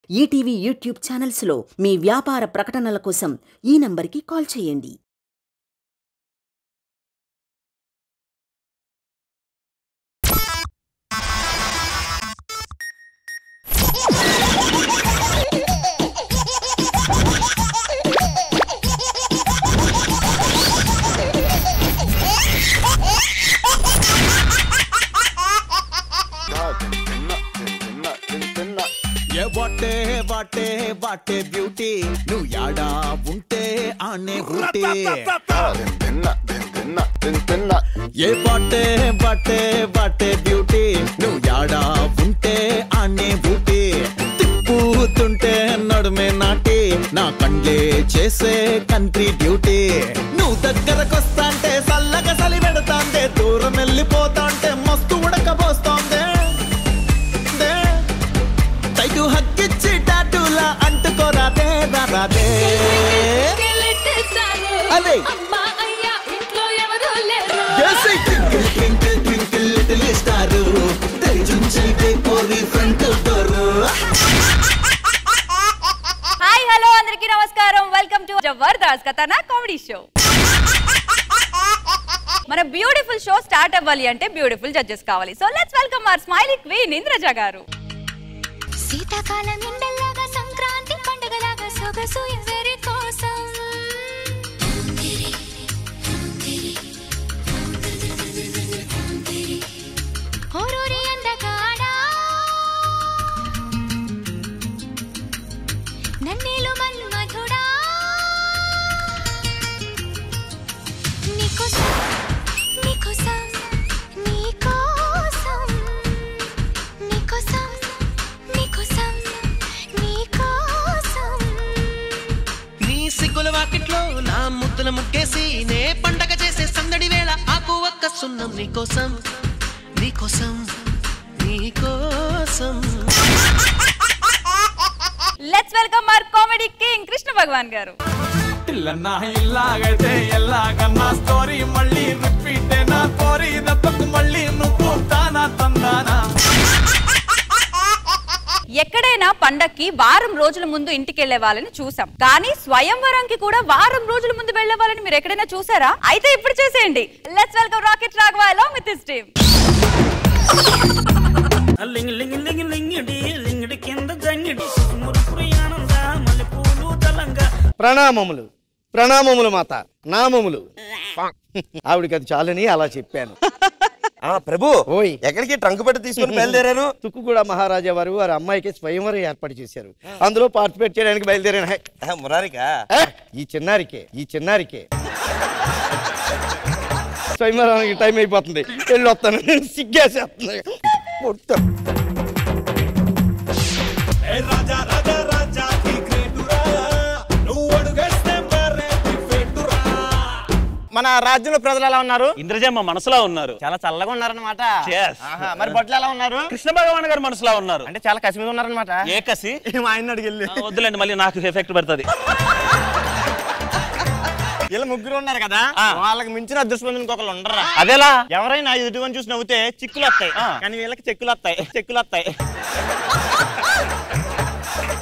ETV YouTube ఛానల్స్లో మీ వ్యాపార ప్రకటనల కోసం ఈ నంబర్కి కాల్ చేయండి. వాటే బ్యూటీ నువ్వు యాడా ఉంటే ఆనే ఊటీ ఏ బాటే బ్యూటీ నువ్వు యాడా ఉంటే ఆనే ఊటీ తిప్పుతుంటే నడుమే నాటి నా కండ్లే చేసే కంట్రీ డ్యూటీ నువ్వు దగ్గరకొస్తాంటే సల్లగా సలి పెడతాంటే దూరం వెళ్ళిపోతాంటే మస్తు ఉడకబోస్తాందే తైకు హక్కిచ్చి టాటూలా అంటుకోరాదే రాదే అదే హాయ్ హలో అందరికీ నమస్కారం. Welcome to Jabardasth Khatarnak comedy show. మన బ్యూటిఫుల్ షో స్టార్ట్ అవ్వాలి అంటే బ్యూటిఫుల్ జడ్జెస్ కావాలి. So let's welcome our smiley queen Indraja garu. శీతాకాలం ఎండలాగా సంక్రాంతి పండుగలాగా సొగసు ఎవరి కోసం ఓరూరి అందగాడా నన్నీలు మన్మధుడా నీకోసం నీకోసం నీకోసం నీకోసం నీకోసం నీకోసం నీ సిగ్గుల వాకిట్లో నా ముద్దుల ముక్కేసి నే పండగ చేసే సందడి వేళ ఆకు ఒక్క సున్నం నీకోసం నీకోసం నీకోసం. Let's welcome our comedy king Krishna Bhagavan garu. ఇల్లన్నా ఇల్లాగైతే ఎల్లాగన్నా స్టోరీ మళ్ళీ రిపీట్ నా కోరి దప్పకు మళ్ళీ నువ్వు తానా తందానా. ఎక్కడైనా పండక్కి వారం రోజుల ముందు ఇంటికి వెళ్లే వాళ్ళని చూసాం, కానీ స్వయంవరంకి కూడా వారం రోజుల ముందు వెళ్లే వాళ్ళని మీరు ఎక్కడైనా చూసారా? అయితే ఇప్పుడు చేసేయండి. Let's welcome rocket Raghava along with his team. ప్రణామములు ప్రణామములు మాత నామములు. ఆవిడికి అది చాలని అలా చెప్పాను. ప్రభు ఓయ్ ఎక్కడికి ట్రంక్ పెట్టి తీసుకుని బయలుదేరారు? తుక్కుగూడ మహారాజా వారు వారి అమ్మాయికి స్వయంవరం ఏర్పాటు చేశారు. అందులో పార్టిసిపేట్ చేయడానికి బయలుదేరాను. మురారికా? ఈ చిన్నారికే స్వయంవరానికి టైం అయిపోతుంది, వెళ్ళి వస్తాను. సిగ్గేసేస్తుంది. మన రాజ్యంలో ప్రజలు ఎలా ఉన్నారు? ఇంద్రజమ్మ మనసులో ఉన్నారు, చాలా చల్లగా ఉన్నారన్నమాట. మరి మరి బొట్లు ఎలా ఉన్నారు? కృష్ణ భగవాన్ గారు మనసులో ఉన్నారు. అంటే చాలా కసి మీద ఉన్నారన్నమాట. ఏ కసి? మా ఆయన అడిగి వద్దులేండి, మళ్ళీ నాకు ఎఫెక్ట్ పడుతుంది. ఇలా ముగ్గురు ఉన్నారు కదా, వాళ్ళకి మించిన అదృష్టం ఇంకొకరు ఉండరా? అదేలా? ఎవరైనా ఎదుటివని చూసి నవ్వుతే చిక్కులు వస్తాయి, కానీ వీళ్ళకి చెక్కులు వస్తాయి.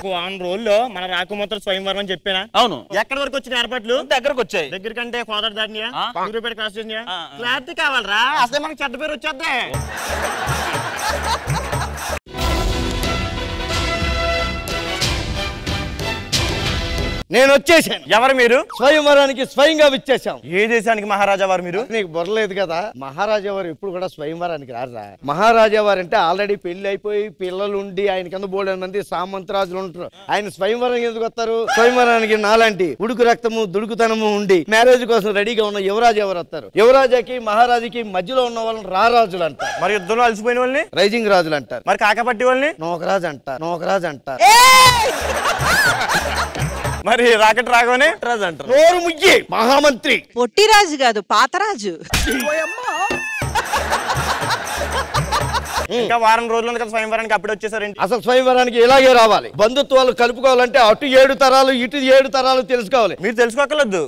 వారం రోజుల్లో మన రాకుమార్తె స్వయంవరం అని చెప్పానా? అవును. ఎక్కడి వరకు వచ్చిన ఏర్పాట్లు? దగ్గరకు వచ్చాయి. దగ్గర కంటే కోదర దాటినియా, ఊరుపేట క్రాస్ చేసినా, క్లారిటీ కావాలరా? అసలే మనకు చెడ్డ పేరు వచ్చేద్దే. నేను వచ్చేసాను. ఎవరు మీరు? స్వయంవరానికి స్వయంగా విచ్చేసాం. ఏ దేశానికి మహారాజా వారు మీరు? నీకు బొరలేదు కదా, మహారాజా వారు ఎప్పుడు కూడా స్వయంవరానికి రారా. మహారాజా వారు అంటే ఆల్రెడీ పెళ్లి అయిపోయి పిల్లలు ఉండి ఆయన కింద బోలెడు మంది సామంతరాజులు ఉంటారు. ఆయన స్వయంవరం ఎందుకు వస్తారు? స్వయంవరానికి నాలాంటి ఉడుకు రక్తము దుడుకుతనము ఉండి మ్యారేజ్ కోసం రెడీగా ఉన్న యువరాజు ఎవరు వస్తారు? యువరాజాకి మహారాజుకి మధ్యలో ఉన్న వాళ్ళని రారాజులు అంటారు. మరి యుద్ధంలో అలసిపోయిన వాళ్ళని రైజింగ్ రాజులు అంటారు. మరి కాకపట్టి వాళ్ళని నోకరాజు అంటారు. మరి రాకెట్ రాగానే రాజు అంటారు. నోరు ముయ్యి మహామంత్రి. పొట్టిరాజు కాదు, పాతరాజు. ఇంకా వారం రోజులు ఉంది కదా స్వయంవరానికి, అప్పుడు వచ్చేసారేంటి? అసలు స్వయంవరానికి ఇలాగే రావాలి. బంధుత్వాలు కలుపుకోవాలంటే అటు 7 తరాలు ఇటు 7 తరాలు తెలుసుకోవాలి. మీరు తెలుసుకోకలేదు,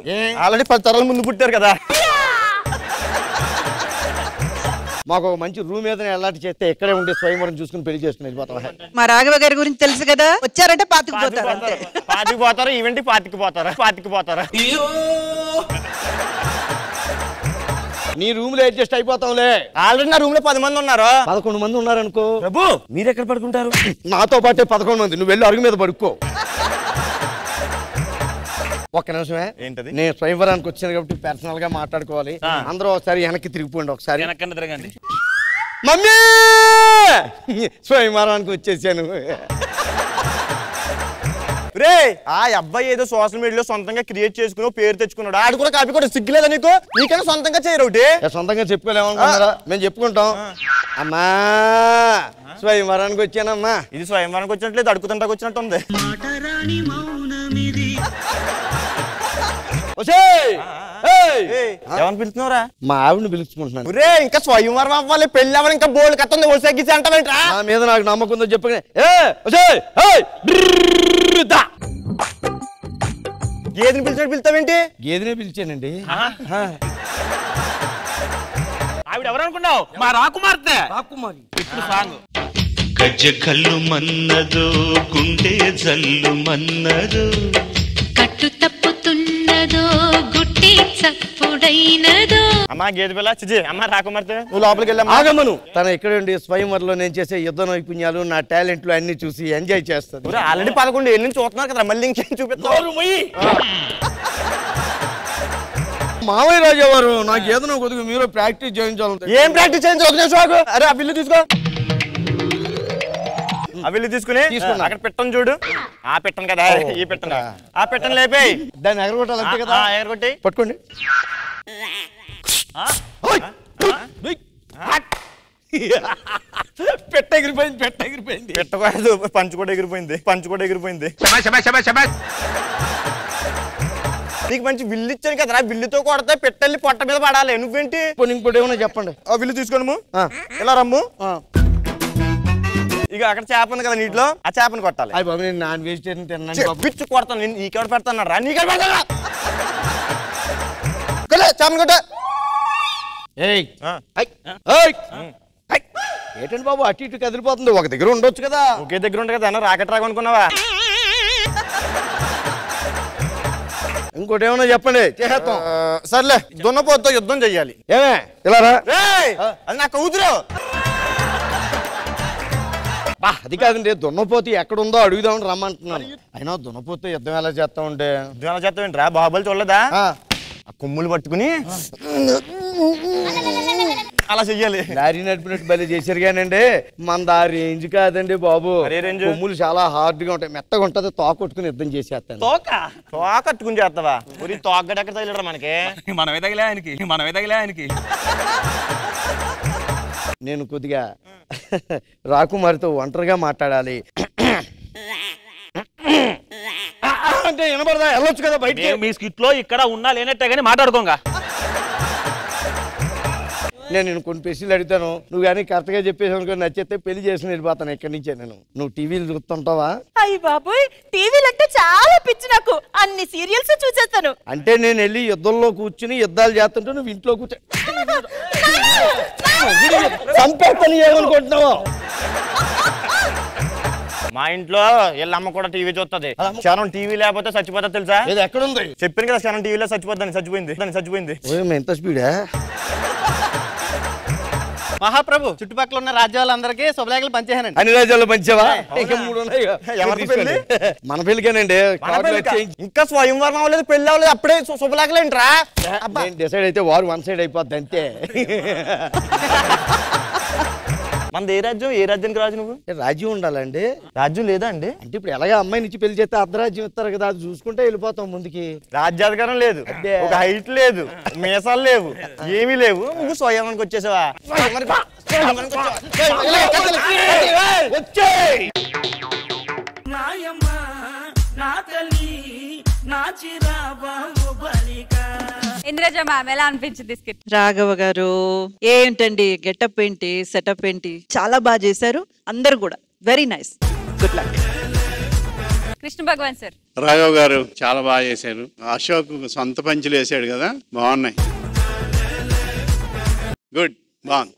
ఆల్రెడీ 10 తరాల ముందు పుట్టారు కదా. మాకు ఒక మంచి రూమ్ ఏదైనా ఎలాంటి చేస్తే ఇక్కడే ఉండే స్వయంవరం చూసుకుని పెళ్లి చేసుకుని వెళ్ళిపోతాం. మా రాఘవ గారి గురించి తెలుసు కదా, వచ్చారంటే పాతుకుపోతారు అంతే. పాతికి పోతారు, ఈవెంట్ పాతికి పోతారా. నీ రూమ్ లో అడ్జస్ట్ అయిపోతాంలే. ఆల్రెడీ నా రూమ్ లో 10 మంది ఉన్నారు. 11 మంది ఉన్నారనుకో. ప్రభు మీరు ఎక్కడ పడుకుంటారు? నాతో పాటే 11 మంది. నువ్వు వెళ్ళి అరుగు మీద పడుకో. ఒక్క నిమిషమే. ఏంటది? నేను స్వయంవరానికి వచ్చాను కాబట్టి పర్సనల్ గా మాట్లాడుకోవాలి. అందరూ ఒకసారి వెనక్కి తిరిగిపోండి. ఒకసారి తిరగండి. మమ్మీ స్వయంవరానికి వచ్చేసాను. రే ఆ అబ్బాయి ఏదో సోషల్ మీడియాలో సొంతంగా క్రియేట్ చేసుకుని పేరు తెచ్చుకున్నాడు. ఆడు కూడా కాపీ కూడా సిగ్గులేదా నీకు? నీకైనా సొంతంగా చేయరు ఒకటి. సొంతంగా చెప్పుకోలేమనుకున్నారా? మేము చెప్పుకుంటాం. అమ్మా స్వయంవరానికి వచ్చానమ్మా. ఇది స్వయంవరానికి వచ్చినట్లేదు, అడుగుతుంటాకు వచ్చినట్టు ఉంది. ఎవరిని పిలుస్తున్నావురా? మా ఆవిడని పిలుచుకుంటున్నాను. రే ఇంకా స్వయంవరం అవ్వాలి, పెళ్లి అవ్వాలి, ఇంకా బోల్డ్ కథ ఉంది. ఒడిసెగ్గిసి అంటావేంట్రా? నా మీద నాకు నమ్మకం ఉందో చెప్పగానే గేదెని పిలిచినట్టు పిలుస్తావేంటి? గేదెనే పిలిచానండి. ఆవిడ ఎవరు అనుకున్నావు? మా రాకుమార్తె. రాకుమారి. ఇప్పుడు సాంగ్. గజ్జ కళ్ళు మన్నదో గుండె జల్లు మన్నదో కట్టు తప్పుతున్నదో గుట్టి చప్పుడైనదో. అమ్మా గేదె పిల్ల చిజి అమ్మ రాకుమార్తె నువ్వు లోపలికి వెళ్ళామా? ఆగమను. తన ఇక్కడ ఉండి స్వయంవరంలో నేను చేసే యుద్ధ నైపుణ్యాలు, నా టాలెంట్లు అన్ని చూసి ఎంజాయ్ చేస్తాను. ఆల్రెడీ 11 ఏళ్ళ నుంచి చూస్తున్నారు కదా, మళ్ళీ ఇంకేం చూపిస్తావు? మావయ్య రాజా వారు నాకు ఏదైనా కొద్దిగా మీరు ప్రాక్టీస్ చేయించాలి. ఏం ప్రాక్టీస్ చేయించాలి? అరే ఆ బిల్లు తీసుకో. ఆ బిల్లు తీసుకుని అక్కడ పెట్టను చూడు. ఆ పెట్టను కదా, ఈ పెట్టను. ఆ పెట్టను లేపేయి. దాన్ని ఎగరగొట్టాలి అంతే కదా? ఎగరగొట్టి పట్టుకోండి. పెట్ట ఎగిరిపోయింది. పెట్టకూడదు, పంచు కూడా ఎగిరిపోయింది. నీకు మంచి బిల్లు ఇచ్చాను కదరా, బిల్లుతో కొడితే పెట్టెళ్ళి పొట్ట మీద పడాలి. నువ్వేంటి? ఇంకోటి ఏమన్నా చెప్పండి. ఆ బిల్లు తీసుకోను. ఇలా రమ్ము. ఇక అక్కడ చేప ఉంది కదా నీటిలో, ఆ చేపను కొట్టాలి. అయ్యి బాబు నేను నాన్ వెజిటేరియన్ తిన్నాను. పిచ్చి కొడతాను. నేను నీకెవడ పెడతాను రా? నీకెవడ పెడతాను? చేపను కొట్ట. ఏంటండి బాబు అటు ఇటు కదిలిపోతుంది? ఒక దగ్గర ఉండొచ్చు కదా. ఒకే దగ్గర ఉండే కదా, రాకెట్ రాక అనుకున్నావా? ఇంకోటి ఏమన్నా చెప్పండి, చేసేస్తాం. సర్లే, దున్నపోతుతో యుద్ధం చెయ్యాలి. ఏమే ఇలా రా. అది నా కూతురు. అది కాదండి, దున్నపోతు ఎక్కడుందో అడుగుదామని రమ్మంటున్నాను. అయినా దున్నపోతు యుద్ధం ఎలా చేస్తా ఉంటే? యుద్ధం ఎలా చేస్తావేంట్రా? బాహుబలి చూడలేదా? ఆ కొమ్ములు పట్టుకుని అలా చెయ్యాలి. లారీ నడిపినట్టు బలి చేశారు కానండి, మన ఆ రేంజ్ కాదండి బాబు. కొమ్ములు చాలా హార్డ్ గా ఉంటాయి, మెత్తగా ఉంటది. తోకొట్టుకుని యుద్ధం చేసేస్తాను. తోకట్టుకుని చేస్తావా? తోకగడ ఎక్కడ తగిలరా మనకి? మనమే తగిలే ఆయనకి. నేను కొద్దిగా రాకుమారితో ఒంటరిగా మాట్లాడాలి. అంటే వినపడదా? వెళ్ళొచ్చు కదా బయట. మీ స్కిట్ లో ఇక్కడ ఉన్నా లేనట్టే గానీ మాట్లాడుకోగా. నేను కొన్ని ప్రశ్నలు అడుగుతాను, నువ్వు కానీ కరెక్ట్ గా చెప్పేసి అనుకో, నచ్చితే పెళ్లి చేసుకుని వెళ్ళిపోతాను ఇక్కడి నుంచే. నువ్వు టీవీలు చూస్తుంటావా? అయ్యి బాబోయ్, టీవీలు అంటే చాలా పిచ్చి నాకు. అన్ని సీరియల్స్ చూసేస్తాను. అంటే నేను వెళ్ళి యుద్ధంలో కూర్చుని యుద్ధాలు చేస్తుంటే నువ్వు ఇంట్లో కూర్చో చంపేస్తాను ఏమనుకుంటున్నావు? మా ఇంట్లో వీళ్ళమ్మ కూడా టీవీ చూస్తుంది. క్షణం టీవీ లేకపోతే చచ్చిపోతా తెలుసా? ఇది ఎక్కడుంది? చెప్పాను కదా, క్షణం టీవీలో చచ్చిపోయింది. ఎంత స్పీడా? మహాప్రభు చుట్టుపక్కల ఉన్న రాజ్యాలందరికీ శుభలేఖలు పంచేహానండి. అన్ని రాజ్యాల్లో పంచావా? ఇంకా 3 ఉన్నాయి. మన పెళ్ళికేనండి. ఇంకా స్వయంవరం అవ్వలేదు, పెళ్లి అవ్వలేదు, అప్పుడే శుభలేఖలు ఏంట్రా? డిసైడ్ అయితే వారు 1 సైడ్ అయిపోద్ది అంతే. మనది ఏ రాజ్యం? ఏ రాజ్యానికి రాజు నువ్వు? రాజ్యం ఉండాలండి. రాజ్యం లేదా అండి? అంటే ఇప్పుడు ఎలాగా అమ్మాయి నుంచి పెళ్లి చేస్తే అర్ధరాజ్యం ఇస్తారు కదా, అది చూసుకుంటే వెళ్ళిపోతాం ముందుకి. రాజ్యాధికారం లేదు, ఒక హైట్ లేదు, మీసాలు లేవు, ఏమీ లేవు. నువ్వు స్వయంవరానికి వచ్చేసావా? ఇంద్రజ మ్యామ్ ఎలా అనిపించింది స్కిట్? రాఘవ గారు ఏంటండి, గెటప్ ఏంటి, సెటప్ ఏంటి, చాలా బాగా చేశారు అందరు కూడా. Very nice, good luck. Krishna Bhagavan sir. Raghav garu చాలా బాగా చేశారు. అశోక్ సొంత పంచులు వేసాడు కదా, బాగున్నాయి. గుడ్, బాగుంది.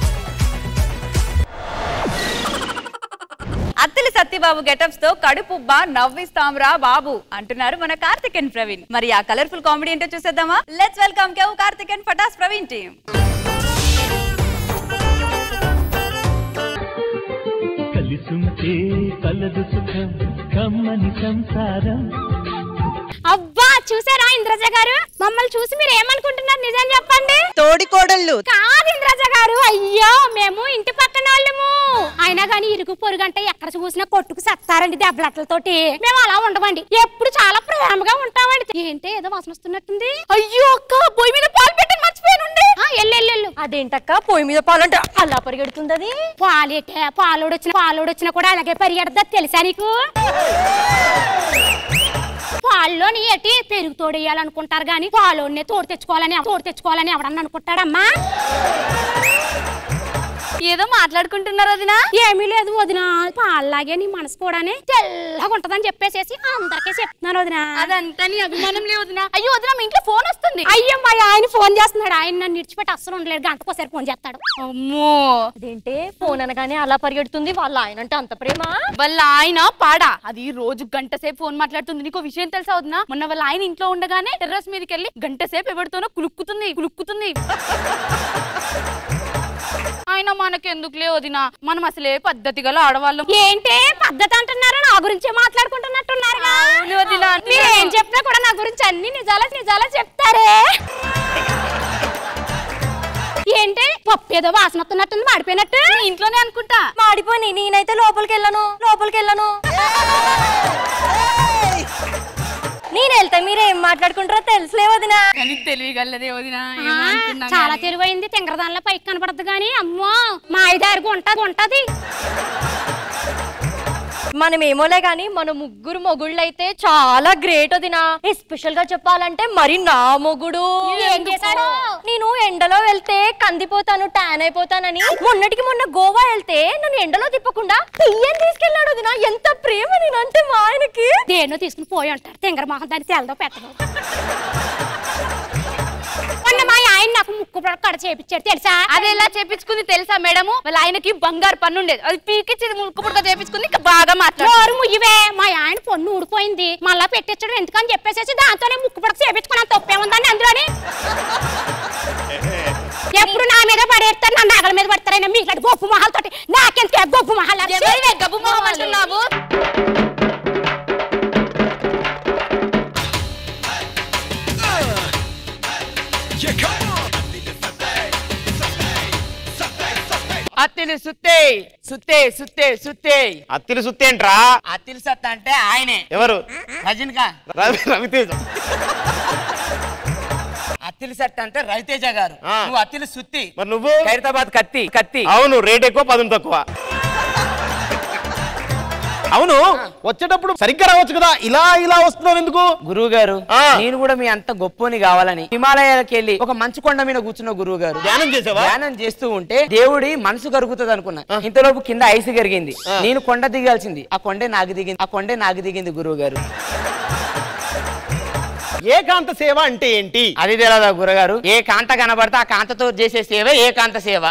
సత్యబాబు గెటప్స్ తో కడుపుబ్బా నవ్విస్తాంరా బాబు అంటున్నారు మన కార్తిక్ అండ్ ప్రవీణ్. మరి ఆ కలర్ఫుల్ కామెడీ ఏంటో చూసేద్దామా? Let's welcome Karthik and Patas Praveen team. కలిసుంటే కలదు సుఖం కమ్మని సంసారం. అబ్బా చూసారా ఇంద్రజ గారు, మమ్మల్ని చూసి మీరు ఏమనుకుంటున్నారు నిజం చెప్పండి. తోడి కోడళ్ళు కాదు ఇంద్రజ గారు, అయ్యో మేము ఇంటి పక్కన వాళ్ళము. అయినా గానీ ఇరుగు పొరుగంటే ఎక్కడ చూసినా కొట్టుకు సత్తారండి దెబ్బలట్లతోటి. మేము అలా ఉండమండి, ఎప్పుడు చాలా ప్రేమగా ఉంటామండి. ఏంటి ఏదో వాసన వస్తున్నట్టుంది. అయ్యో అక్క పొయ్యి మీద పాలు పెట్టి మర్చిపోయానుండి. ఎల్లు అదేంటక్క పొయ్యి మీద పాలు అంటే అలా పరిగెడుతుంది? అది పాలేటే పాలోడొచ్చినా కూడా అలాగే పరిగెడదా తెలుసా నీకు? పాల్లోని ఏటి పెరుగు తోడేయాలనుకుంటారు గాని పాలోనే తోడు తెచ్చుకోవాలని ఎవడన్నా అనుకుంటాడమ్మా. ఏదో మాట్లాడుకుంటున్నారు వదినా. ఏమీ లేదు వదినా, పాల్లాగే నీ మనసు కూడానే తెల్లగా ఉంటదని చెప్పేసేసి అందరికీ చెప్తున్నాను వదినా. అదంతా నీ అభిమానం లేదు వదినా. అయ్యో వదినా మీ ఇంట్లో ఫోన్ వస్తుంది. అయ్యమ్మా ఆయన ఫోన్ చేస్తున్నాడు. ఆయన నన్ను విడిచిపెట్టి అస్సలు ఉండలేదు, గంటకోసారి ఫోన్ చేస్తాడు. అమ్మో అదేంటే ఫోన్ అనగానే అలా పరిగెడుతుంది? వాళ్ళ ఆయన అంటే అంత ప్రేమ? వాళ్ళ ఆయన పాడా, అది రోజు గంట సేపు ఫోన్ మాట్లాడుతుంది. నీకు విషయం తెలుసా వదినా? మొన్న వాళ్ళ ఆయన ఇంట్లో ఉండగానే టెర్రస్ మీదకి వెళ్ళి గంట సేపు ఎవరితోనో కులుక్కుతుంది. ఆయన మనకెందుకులే వదినా, మనం అసలే పద్ధతి గల ఆడవాళ్ళం. ఏంటి పద్ధతి అంటున్నారు? నా గురించి మాట్లాడుకుంటున్నట్టున్నారు. ఏం చెప్పినా కూడా నా గురించి అన్ని నిజాలా చెప్తారే. ఏంటి పప్పు ఏదో వాసన వస్తున్నట్టుంది, మాడిపోయినట్టు. ఇంట్లోనే అనుకుంటా. మాడిపోయి నేనైతే లోపలికి వెళ్ళను. నేను వెళ్తా, మీరేం మాట్లాడుకుంటారో తెలుసులే వదినా. తెలియగలదే వదినా. చాలా తెలివైంది, తింగరదానిలో పైకి కనపడదు గానీ అమ్మో మా ఐదారు ఉంటది. మనమేమోలే గాని మన ముగ్గురు మొగుళ్ళు అయితే చాలా గ్రేట్ వదినా. ఎస్పెషల్ గా చెప్పాలంటే మరి నా మొగుడు ఏం చేశాడు? నేను ఎండలో వెళ్తే కందిపోతాను, టాన్ అయిపోతానని మొన్నటికి మొన్న గోవా వెళ్తే నన్ను ఎండలో తిప్పకుండా పియ్యని తీసుకెళ్లాడు వదినా. ఎంత ప్రేమ నేనంటే మా ఆయనకి. దేన్నో తీసుకుని పోయి ఉంటాడు తింగర మొహం, దాన్ని తెల్లదో పెట్టదు. మా ఆయన నాకు ముక్కు కడ చేపించాడు తెలుసా? అది ఎలా చేపించుకుంది తెలుసా మేడము? వాళ్ళ ఆయనకి బంగారు పన్ను ఉండేది, అది పీకిచ్చి ముక్కు పుడక చేపించుకుంది. ఇంకా బాగా మాట్లాడు. ముయ్యవే, మా ఆయన పన్ను ఊడిపోయింది మళ్ళా పెట్టించడం ఎందుకని చెప్పేసి దాంతోనే ముక్కు పుడక చేపించుకున్నాను. తప్పేముందని అందులోని. ఎప్పుడు నా మీద పడేస్తారు, నా నగల మీద పడతారైనా మీకు గొప్ప మొహాలతో. నాకెందుకే గొప్ప మొహాలు? గబ్బు మొహం అంటున్నావు? అత్తిలి సుత్తే అత్తిలి సుత్తే ఏంట్రా? అత్తిలి సత్త అంటే ఆయనే. ఎవరు? రజనీకాంత్. రవితేజ. అత్తిలి సత్త అంటే రవితేజ గారు. నువ్వు అత్తిలి సుత్తి. మరి నువ్వు? ఖైరతాబాద్ కత్తి. అవును, రేట్ ఎక్కువ, పదును తక్కువ. అవును, వచ్చేటప్పుడు సరిగ్గా రావచ్చు కదా, ఇలా వస్తున్నావు ఎందుకు? గురువు గారు, నేను కూడా మీ అంత గొప్పని కావాలని హిమాలయాలకు వెళ్ళి ఒక మంచు కొండ మీద కూర్చున్న గురువు గారు. ధ్యానం చేస్తూ ఉంటే దేవుడి మనసు కరుగుతుంది అనుకున్నా. ఇంతలోపు కింద ఐస్ కరిగింది. నేను కొండ దిగాల్సింది, ఆ కొండే నాకు దిగింది గురువు గారు. ఏకాంత సేవ అంటే ఏంటి? అది తెలియదా గురుగారు? ఏ కాంత కనబడితే ఆ కాంతతో చేసే సేవ ఏకాంత సేవ.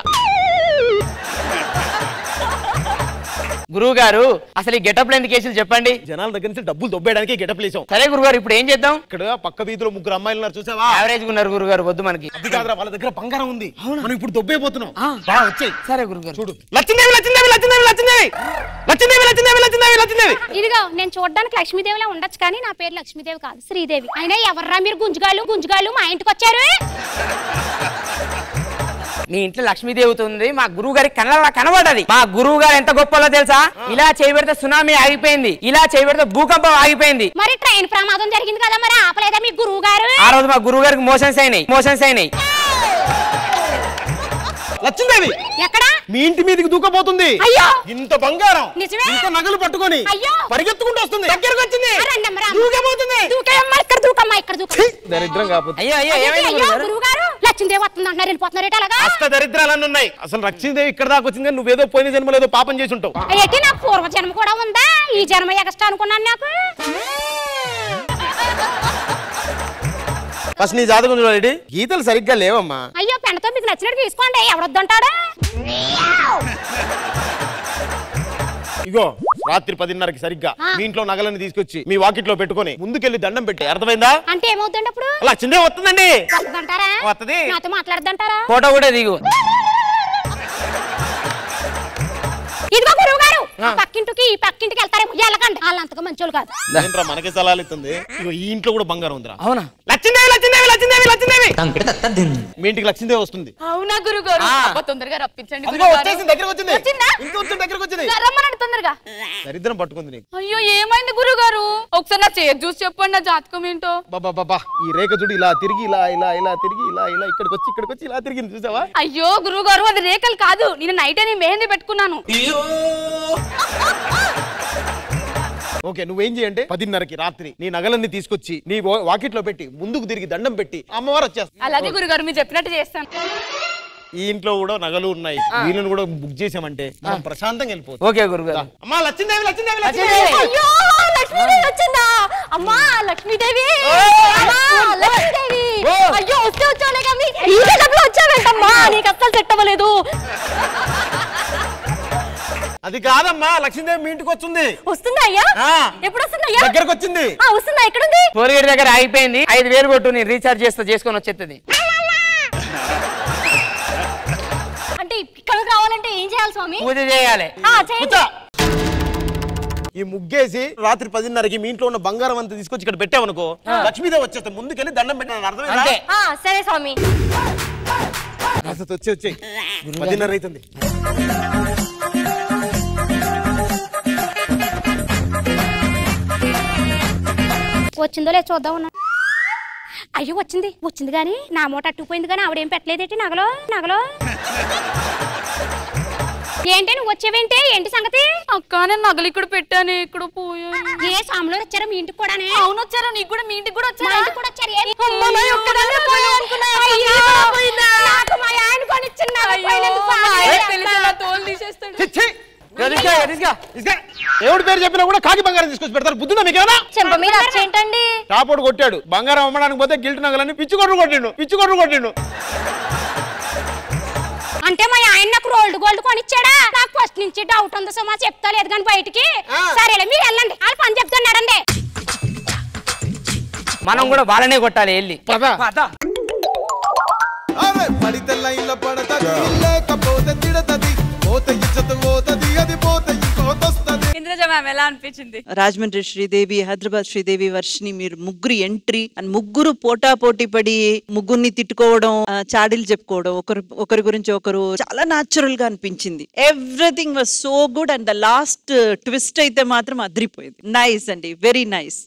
గురువు గారు, అసలు ఈ గెటప్ లేని కేసులు చెప్పండి. జనాల దగ్గర నుంచి డబ్బులు దొబ్బేయడానికి గెటప్ లేసాం. సరే గురుగారు, ఇప్పుడు ఏం చేద్దాం? ఇక్కడ పక్క వీధిలో 3 అమ్మాయిలు ఉన్నారు, చూసావా? యావరేజ్ ఉన్నారు గురుగారు, వద్దు మనకి. అది కాదురా, వాళ్ళ దగ్గర బంగారం ఉంది, మనం ఇప్పుడు దొబ్బేపోతున్నాం. వచ్చేయ్. సరే గురుగారు. చూడు, లక్ష్మీదేవి. ఇదిగో నేను చూడడానికి లక్ష్మీదేవిలా ఉండొచ్చు కానీ నా పేరు లక్ష్మీదేవి కాదు, శ్రీదేవి. అయినా ఎవర్రా మీరు గుంజుగాళ్ళు మా ఇంటికి వచ్చారు? మీ ఇంట్లో లక్ష్మీదేవి ఉంది, మా గురువు గారికి కనబడది. మా గురువు గారు ఎంత గొప్పలో తెలుసా? ఇలా చేయబెడితే సునామీ ఆగిపోయింది, ఇలా చేయబెడితే భూకంపం ఆగిపోయింది. మరి ట్రైన్ ప్రమాదం జరిగింది కదా, మరి ఆపలేదా మీ గురువు గారు? ఆ రోజు మా గురువు గారికి మోషన్స్ అయినాయి. లక్ష్మీదేవి ఎక్కడ? మీ ఇంటి మీదకి దూకపోతుంది. అయ్యో, ఇంత బంగారం, నిజమే? ఇంత నగలు పట్టుకొని పరిగెత్తుకుంటూ వస్తుంది, దగ్గరకు వచ్చింది, దూకపోతుంది. దరిద్రం కాకపోతే. అయ్యో గురువు గారు, లక్ష్మీదేవి వస్తుంది అంటున్నారు, వెళ్ళిపోతున్నారు. అలాగా అష్ట దరిద్రాలన్నీ ఉన్నాయి. అసలు లక్ష్మీదేవి ఇక్కడ దాకా వచ్చింది, నువ్వేదో పోయిన జన్మలో ఏదో పాపం చేసి ఉంటావు. అయితే నాకు పూర్వ జన్మ కూడా ఉందా? ఈ జన్మ ఎగస్ట్రా అనుకున్నాను నాకు. ఫస్ట్ నీ జాతకం చూడండి, గీతలు సరిగ్గా లేవమ్మా. అయ్యో, పెండతో మీకు నచ్చినట్టు తీసుకోండి, ఎవరొద్దంటాడా? ఇగో రాత్రి 10:30కి సరిగ్గా మీ ఇంట్లో నగలని తీసుకొచ్చి మీ వాకిట్లో పెట్టుకొని ముందుకెళ్ళి దండం పెట్టి, అర్థమైందా? అంటే ఏమవుతుంది అప్పుడు? లక్ష్మీదేవి వస్తుందండి. వస్తుందంటారా? వస్తది. నాతో మాట్లాడదంటారా? ఫోటో కూడా దిగు. ఇదిగో గురువు గారు, పక్కింటికి ఈ పక్కింటికి వెళ్తారేమో, వెళ్ళకండి, వాళ్ళు అంతగా మంచోళ్ళు కాదు. ఏంట్రా మనకి సలాలు ఇస్తుంది? ఇగో ఈ ఇంట్లో కూడా బంగారం ఉందిరా. అవునా? లక్ష్మీదేవి లక్ష్మీదేవి లక్ష్మీదేవి లక్ష్మీదేవి మీ ఇంటికి లక్ష్మీదేవి వస్తుంది. అవునా గురుగారు? తొందరగా రప్పించండి. వచ్చేసింది, దగ్గరకు వచ్చింది. ఇంకా వచ్చింది, దగ్గరకు వచ్చింది. రమ్మనండి తొందరగా. దరిద్రం పట్టుకుంది నీకు. అయ్యో ఏమైంది గురుగారు? ఒకసారి నా చేతి చూసి చెప్పండి, నా జాతకం ఏంటో. బాబా ఈ రేఖ చూడు, ఇలా తిరిగి ఇలా ఇలా ఇలా తిరిగి ఇలా ఇలా ఇక్కడికి వచ్చి ఇలా తిరిగింది, చూసావా? అయ్యో గురుగారు, అది రేఖలు కాదు, నేను నైట్ అని మెహందీ పెట్టుకున్నాను. ఓకే, నువ్వేం చేయంటే 10:30కి రాత్రి నీ నగలన్నీ తీసుకొచ్చి నీ వాకిట్లో పెట్టి ముందుకు తిరిగి దండం పెట్టి అమ్మవారు వచ్చేస్తా. అలాగే గురుగారు, మీరు చెప్పినట్టు చేస్తాను. ఈ ఇంట్లో కూడా నగలు ఉన్నాయి, వీళ్ళని కూడా బుక్ చేసామంటే మనం ప్రశాంతంగా వెళ్ళిపోతుంది. ఓకే గురుగారు. అమ్మా లక్ష్మీదేవి లక్ష్మీదేవి లక్ష్మీదేవి. అయ్యో లక్ష్మీదేవి వచ్చిందా? అమ్మా లక్ష్మీదేవి, అమ్మా లక్ష్మీదేవి. అయ్యో వచ్చావులే కానీ ఈ గడపలో వచ్చావేంటమ్మా? నీకు అస్సలు సెట్ అవ్వలేదు. అది కాదమ్మా, లక్ష్మీదేవి మీ ఇంటికి వచ్చింది. వస్తుందా అయ్యా? ఎప్పుడు వస్తుందా అయ్యా? దగ్గరకు వచ్చింది. వస్తుందా? ఎక్కడుంది? ఫోర్గేట్ దగ్గర ఆగిపోయింది. 5,000 కొట్టు, నేను రీఛార్జ్ చేసుకొని వచ్చేస్తుంది. అంటే ఇక్కడికి రావాలంటే ఏం చేయాలి స్వామి? పూజ చేయాలి. ఈ ముగ్గేసి రాత్రి 10:30కి మీ ఇంట్లో ఉన్న బంగారం అంతా తీసుకొచ్చి ఇక్కడ పెట్టావనుకో, లక్ష్మీదేవి వచ్చేస్తా. ముందుకెళ్ళి దండం పెట్టిన అర్థమైందా? సరే స్వామి. వచ్చి 10:30 అవుతుంది. వచ్చిందో లేదు చూద్దాం. అయ్యో వచ్చింది కానీ నా మూట అట్టుకుపోయింది కానీ ఆవిడేం పెట్టలేదేంటి నగలో? ఏంటి నువ్వు వచ్చేవేంటి? ఏంటి సంగతి? అక్క నేను నగలు ఇక్కడ పెట్టాను, ఇక్కడ పోయాను. ఏ సాములో వచ్చారా మీ ఇంటికి కూడా? అవును వచ్చారా. నీకు కూడా మీ ఇంటికి కూడా వచ్చారా? వచ్చారు. తోలు తీసేస్తాడు. ఎవడి పేరు చెప్పినా కూడా కాకి బంగారం తీసుకొచ్చి పెడతారు. బుద్ధిందా మీకేనా? చెంప మీద ఏంటండి? టాపోడు కొట్టాడు, బంగారం అమ్మడానికి పోతే గిల్ట్ నగలని పిచ్చికొట్టు కొట్టిండు. అంటే మా ఆయన నాకు రోల్డ్ గోల్డ్ కొనిచ్చాడా? నాకు ఫస్ట్ నుంచి డౌట్ ఉంది. సో మా చెప్తా లేదు కానీ బయటికి. సరేలే మీరు వెళ్ళండి, వాళ్ళు పని చెప్తున్నారండి. మనం కూడా వాళ్ళనే కొట్టాలి వెళ్ళి. పడితే లైన్లో పడతది, లేకపోతే తిడతది, పోతే ఇజ్జత్ పోతది, అది పోతే ఇంకోతొస్తది. ఇంద్రజ మ్యామ్ ఎలా అనిపించింది? రాజమండ్రి శ్రీదేవి, హైదరాబాద్ శ్రీదేవి, వర్షిని, మీరు ముగ్గురు ఎంట్రీ అండ్ ముగ్గురు పోటీ పడి ముగ్గురిని తిట్టుకోవడం, చాడీలు చెప్పుకోవడం, ఒకరి గురించి ఒకరు చాలా న్యాచురల్ గా అనిపించింది. Everything was so good and the last twist అయితే మాత్రం అదిరిపోయింది. నైస్ అండి, వెరీ నైస్.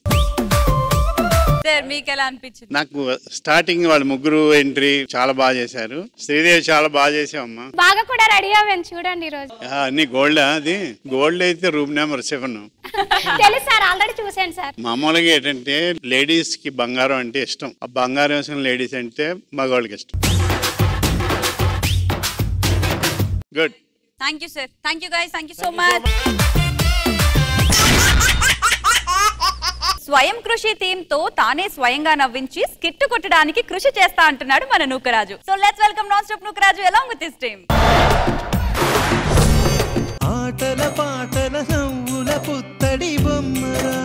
మీకు ఎలా అనిపించింది? నాకు స్టార్టింగ్ వాళ్ళు ముగ్గురు ఎంట్రీ చాలా బాగా చేశారు. శ్రీదేవి చాలా బాగా చేసావమ్మా. బాగా కూడా రెడీ అవ్వండి చూడండి ఈ రోజు. అన్ని గోల్డ్. అది గోల్డ్ అయితే రూమ్ నెంబర్ 7. తెలుసు సార్, ఆల్రెడీ చూసాను సార్. మామూలుగా ఏంటంటే లేడీస్ కి బంగారం అంటే ఇష్టం. ఆ బంగారం వేసుకున్న లేడీస్ అంటే మగవాళ్ళకి ఇష్టం. Good. Thank you sir. Thank you guys. Thank you so much. స్వయం కృషి థీమ్ తో తానే స్వయంగా నవ్వించి స్కిట్ కొట్టడానికి కృషి చేస్తా అంటున్నాడు మన Nookaraju. So let's welcome non stop Nookaraju along with his team. ఆటల పాటల నవ్వుల పుత్తడి బొమ్మరా.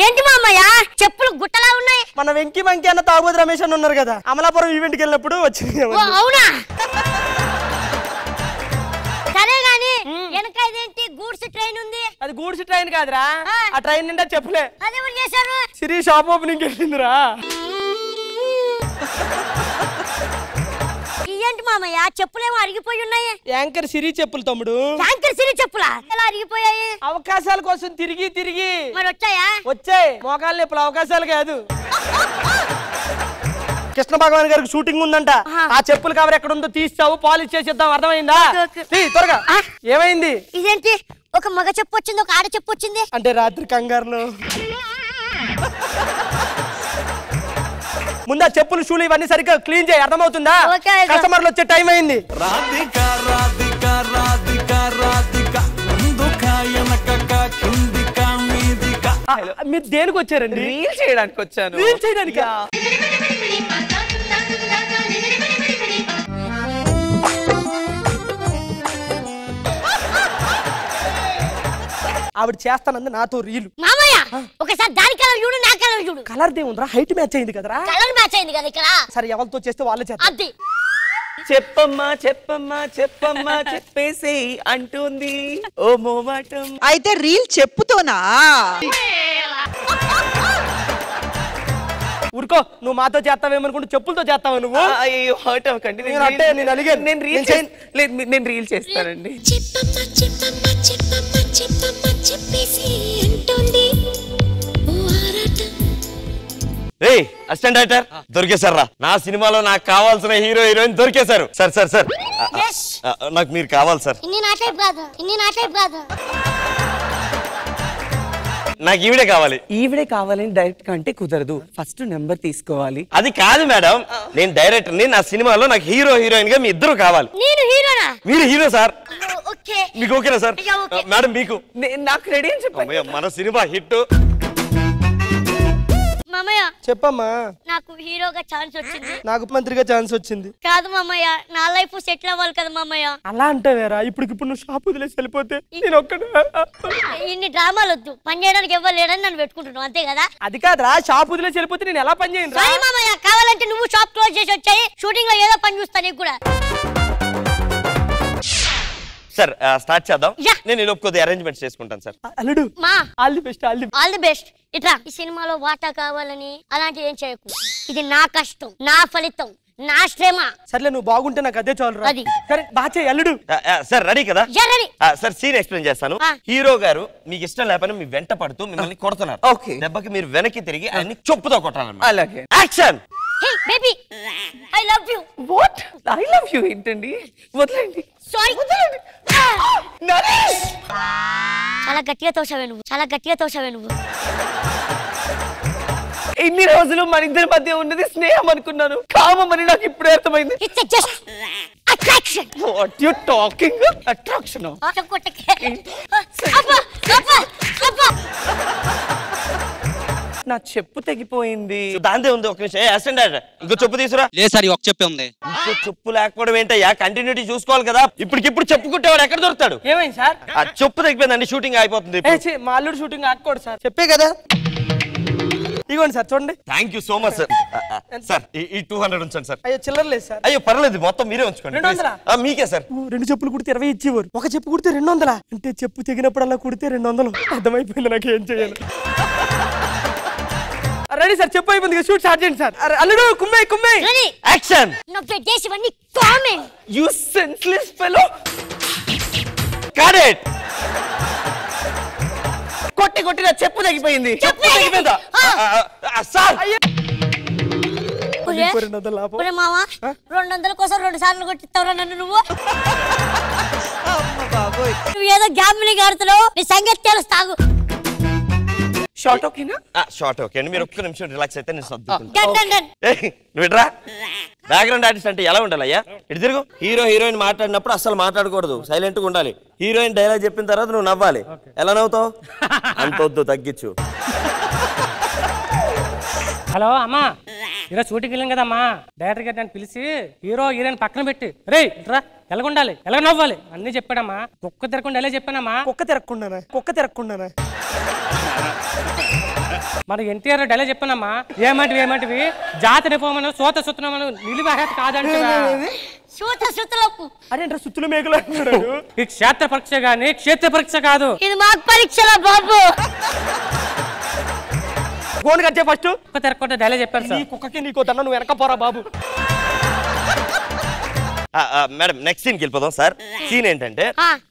ఏంటి మామయ్య చెప్పులు గుట్టలా ఉన్నాయి? మన వెంకీ మంకి అన్న తాగుబోతు రమేష్ అన్న ఉన్నారు కదా, అమలాపురం ఈవెంట్కి వెళ్ళినప్పుడు వచ్చింది. అవునా? సరే గాని వెనక ఇదేంటి గూడ్స్ ట్రైన్ ఉంది? అది గూడ్స్ ట్రైన్ కాదురా, ఆ ట్రైన్ నిండా చెప్పులే. అదేమో చేశారు. సిరి షాప్ ఓపెనింగ్ వెళ్ళిందిరా. ఏంటి మామయ్య చెప్పులేమో అరిగిపోయి ఉన్నాయి? యాంకర్ సిరి చెప్పులు తమ్ముడు. యాంకర్ సిరి చెప్పులా ఎలా అరిగిపోయాయి? అవకాశాల కోసం తిరిగి మరి వచ్చాయా? వచ్చాయి. మోకాలు నొప్పులు అవకాశాలు కాదు. కృష్ణ భగవాన్ గారికి షూటింగ్ ఉందంట. ఆ చెప్పులు కవర్ ఎక్కడ ఉందో తీస్తావు, పాలిష్ చేసేద్దాం. అర్థమైందా? త్వరగా. ఏమైంది? ఇదేంటి ఒక మగ చెప్పు వచ్చింది, ఒక ఆడ చెప్పు వచ్చింది. అంటే రాత్రి కంగారులో ముందు ఆ చెప్పులు షూలు ఇవన్నీ సరిగ్గా క్లీన్ చేయి. అర్థమవుతుందా? కస్టమర్లు వచ్చే టైం అయింది. రాధిక రాధిక రాధిక రాధిక ముందుకాయనక కిందిక మీదిక. మీరు దేనికి వచ్చారండి? రీల్ చేయడానికి వచ్చాను. రీల్ చేయడానికి? ఆవిడ చేస్తానంది నాతో రీలు. మామయ్య ఒకసారి దాని కలర్ చూడు, నా కలర్ చూడు. కలర్ దేవుందిరా, హైట్ మ్యాచ్ అయింది కదరా. కలర్ మ్యాచ్ అయింది కదా ఇక్కడ. సరే ఎవరితో చేస్తే వాళ్ళే చేస్తారు. అది చెప్పమ్మా చెప్పమ్మా చెప్పమ్మా చెప్పేసి అంటుంది ఓ మోమాటం. అయితే రీల్ చెప్పుతోనా? ఊరుకో, నువ్వు మాతో చేస్తావేమనుకుంటే చెప్పులతో చేస్తావా నువ్వు? అయ్యో హర్ట్ అవ్వకండి. నేను అంటే నేను అడిగాను. నేను రీల్ చేస్తానండి. రేయ్ అసిస్టెంట్ డైరెక్టర్ దొరికేశారా? నా సినిమాలో నాకు కావాల్సిన హీరో హీరోయిన్ దొరికేశారు. సార్ సార్ సార్ నాకు మీరు కావాలి సార్. నాకు ఈవిడే కావాలి. ఈవిడే కావాలని డైరెక్ట్ అంటే కుదరదు, ఫస్ట్ నెంబర్ తీసుకోవాలి. అది కాదు మేడం, నేను డైరెక్టర్ ని, నా సినిమాలో నాకు హీరో హీరోయిన్ గా మీ ఇద్దరు కావాలి. నేను హీరోనా? మీరు హీరో సార్. ఓకే మీకు ఓకేనా సార్? మేడం మీకు నాకు రెడీ అని చెప్పండి. మన సినిమా హిట్. మామయ్య చెప్పమ్మా. నాకు హీరోగా ఛాన్స్ వచ్చింది. నాకు మంత్రిగా ఛాన్స్ వచ్చింది. కాదు మామయ్య, నా లైఫ్ సెటిల్ అవ్వాలి కదా మామయ్య. అలా అంటావేరా? ఇప్పుడు నువ్వు షాప్ వదిలేసి వెళ్ళిపోతే నేను ఒక్కడే. ఇన్ని డ్రామాలు వద్దు, పని చేయడానికి ఎవరు లేడని నన్ను పెట్టుకుంటున్నావు అంతే కదా? అది కాదురా, షాప్ వదిలేసి వెళ్ళిపోతే నేను ఎలా పని చేయను? సారీ మామయ్య, కావాలంటే నువ్వు షాప్ క్లోజ్ చేసి వచ్చాయి, షూటింగ్ లో ఏదో పని చూస్తా నీకు కూడా. సార్ స్టార్ట్ చేద్దాం. నేను ఇలా కొద్ది అరేంజ్మెంట్స్ చేసుకుంటాను సార్. అల్లుడు మా all the best. All the best. ఇట్లా ఈ సినిమాలో వాటా కావాలని అలాంటి ఏం చేయకు. ఇది నా కష్టం, నా ఫలితం, నా శ్రమ. సర్లే, నువ్వు బాగుంటే నాకు అదే చాలు. అది సరే బాగా చేయి అల్లుడు. సార్ రెడీ కదా? రెడీ. సార్ సీన్ ఎక్స్ప్లెయిన్ చేస్తాను. హీరో గారు మీకు ఇష్టం లేకపోయినా మీ వెంట పడుతూ మిమ్మల్ని కొడుతున్నారు. ఓకే. దెబ్బకి మీరు వెనక్కి తిరిగి ఆయన్ని చెప్పుతో కొట్టాలన్నమాట. అలాగే. Action. Hey baby, I love you. What? I love you ఏంటండి? వదలండి. సారీ. చాలా గట్టిగా తోసావే నువ్వు. ఎన్ని రోజులు మన ఇద్దరి మధ్య ఉన్నది స్నేహం అనుకున్నాను, కామం అని నాకు ఇప్పుడే అర్థమైంది. It's just attraction. What you talking? Attraction? నా చెప్పు తెగిపోయింది. దాందే ఉంది. ఒక నిమిషం. అసిస్టెంట్ డైరెక్టర్ ఇంకో చెప్పు తీసురా. లేదు సార్, ఒక చెప్పే ఉంది. ఇంకో చెప్పు లేకపోవడం ఏంటయ్యా? కంటిన్యూటీ చూసుకోవాలి కదా. ఇప్పటికిప్పుడు చెప్పుకుంటేవాడు ఎక్కడ దొరుకుతాడు? ఏమైంది సార్? ఆ చెప్పు తెగిపోయిందండి, షూటింగ్ అయిపోతుంది. మా అల్లుడు షూటింగ్ ఆడుకోడు సార్, చెప్పే కదా. ఇగోండి సార్, చూడండి. Thank you so much sir. Sir ఈ 200 ఉంచండి సార్. అయ్యో చిల్లర లేదు సార్. అయ్యో పర్లేదు, మొత్తం మీరే ఉంచుకోండి. 200? మీకే సార్. 2 చెప్పులు కుడితే 20 ఇచ్చేవారు, ఒక చెప్పు కుడితే 200. అంటే చెప్పు తెగినప్పుడల్లా కుడితే 200. అర్థమైపోయింది నాకు ఏం చేయాలి. రెడీ సార్, చెప్పు అయిపోయింది. షూట్ స్టార్ట్ చేయండి సార్. అల్లుడు కుమ్మే. యాక్షన్. నా పెట్టేసివన్నీ comment. You senseless fellow. Got it. కొట్టి నా చెప్పు తెగిపోయింది. చెప్పు తెగిపోయిందా సార్? మావా 200 కోసం 2 సార్లు కొట్టిస్తావురా నన్ను నువ్వు. నువ్వు ఏదో గ్యాంబ్లింగ్ ఆడుతున్నావు, నీ సంగతి తెలుస్తాగు. షార్ట్ ఓకేనా? షార్ట్ ఓకే అండి. మీరు ఒక్క నిమిషం రిలాక్స్ అయితే నేను సర్దుకుంటాను. నువ్వు ఇట్రా. బ్యాక్గ్రౌండ్ ఆర్టిస్ట్ అంటే ఎలా ఉండాలి అయ్యా? ఇటు తిరుగు. హీరో హీరోయిన్ మాట్లాడినప్పుడు అసలు మాట్లాడకూడదు, సైలెంట్ గా ఉండాలి. హీరోయిన్ డైలాగ్ చెప్పిన తర్వాత నువ్వు నవ్వాలి. ఎలా నవ్వుతావు? అంత వద్దు, తగ్గించు. హలో అమ్మా, ఈరోజు షూటింగ్ వెళ్ళాం కదమ్మా, డైరెక్టర్ గారు నన్ను పిలిచి హీరో హీరోయిన్ పక్కన పెట్టి రే ఇట్రా ఎలాగుండాలి, ఎలా నవ్వాలి అన్ని చెప్పాడమ్మా. కుక్క తిరగకుండా ఎలా చెప్పానమ్మా? కుక్క తిరగకుండా మరి ఎన్టీఆర్ డైలాగ్ చెప్పానమ్మా. ఏమంటివి జాతర పోమను సోత సుత్తమను నిలువ కాదంటే అరే సుత్తులు మేకలు అంటున్నాడు. ఈ క్షేత్ర పరీక్ష గాని క్షేత్ర పరీక్ష కాదు, ఇది మాకు పరీక్షల బాబు. ఫోన్ కట్ చేయి ఫస్ట్. కుక్క తిరగకుండా డైలాగ్ చెప్పాను సార్. నీ కుక్కకి నీకో దన్న, నువ్వు వెనక పోరా బాబు. మేడం నెక్స్ట్ సీన్కి వెళ్ళిపోదాం సార్. సీన్ ఏంటంటే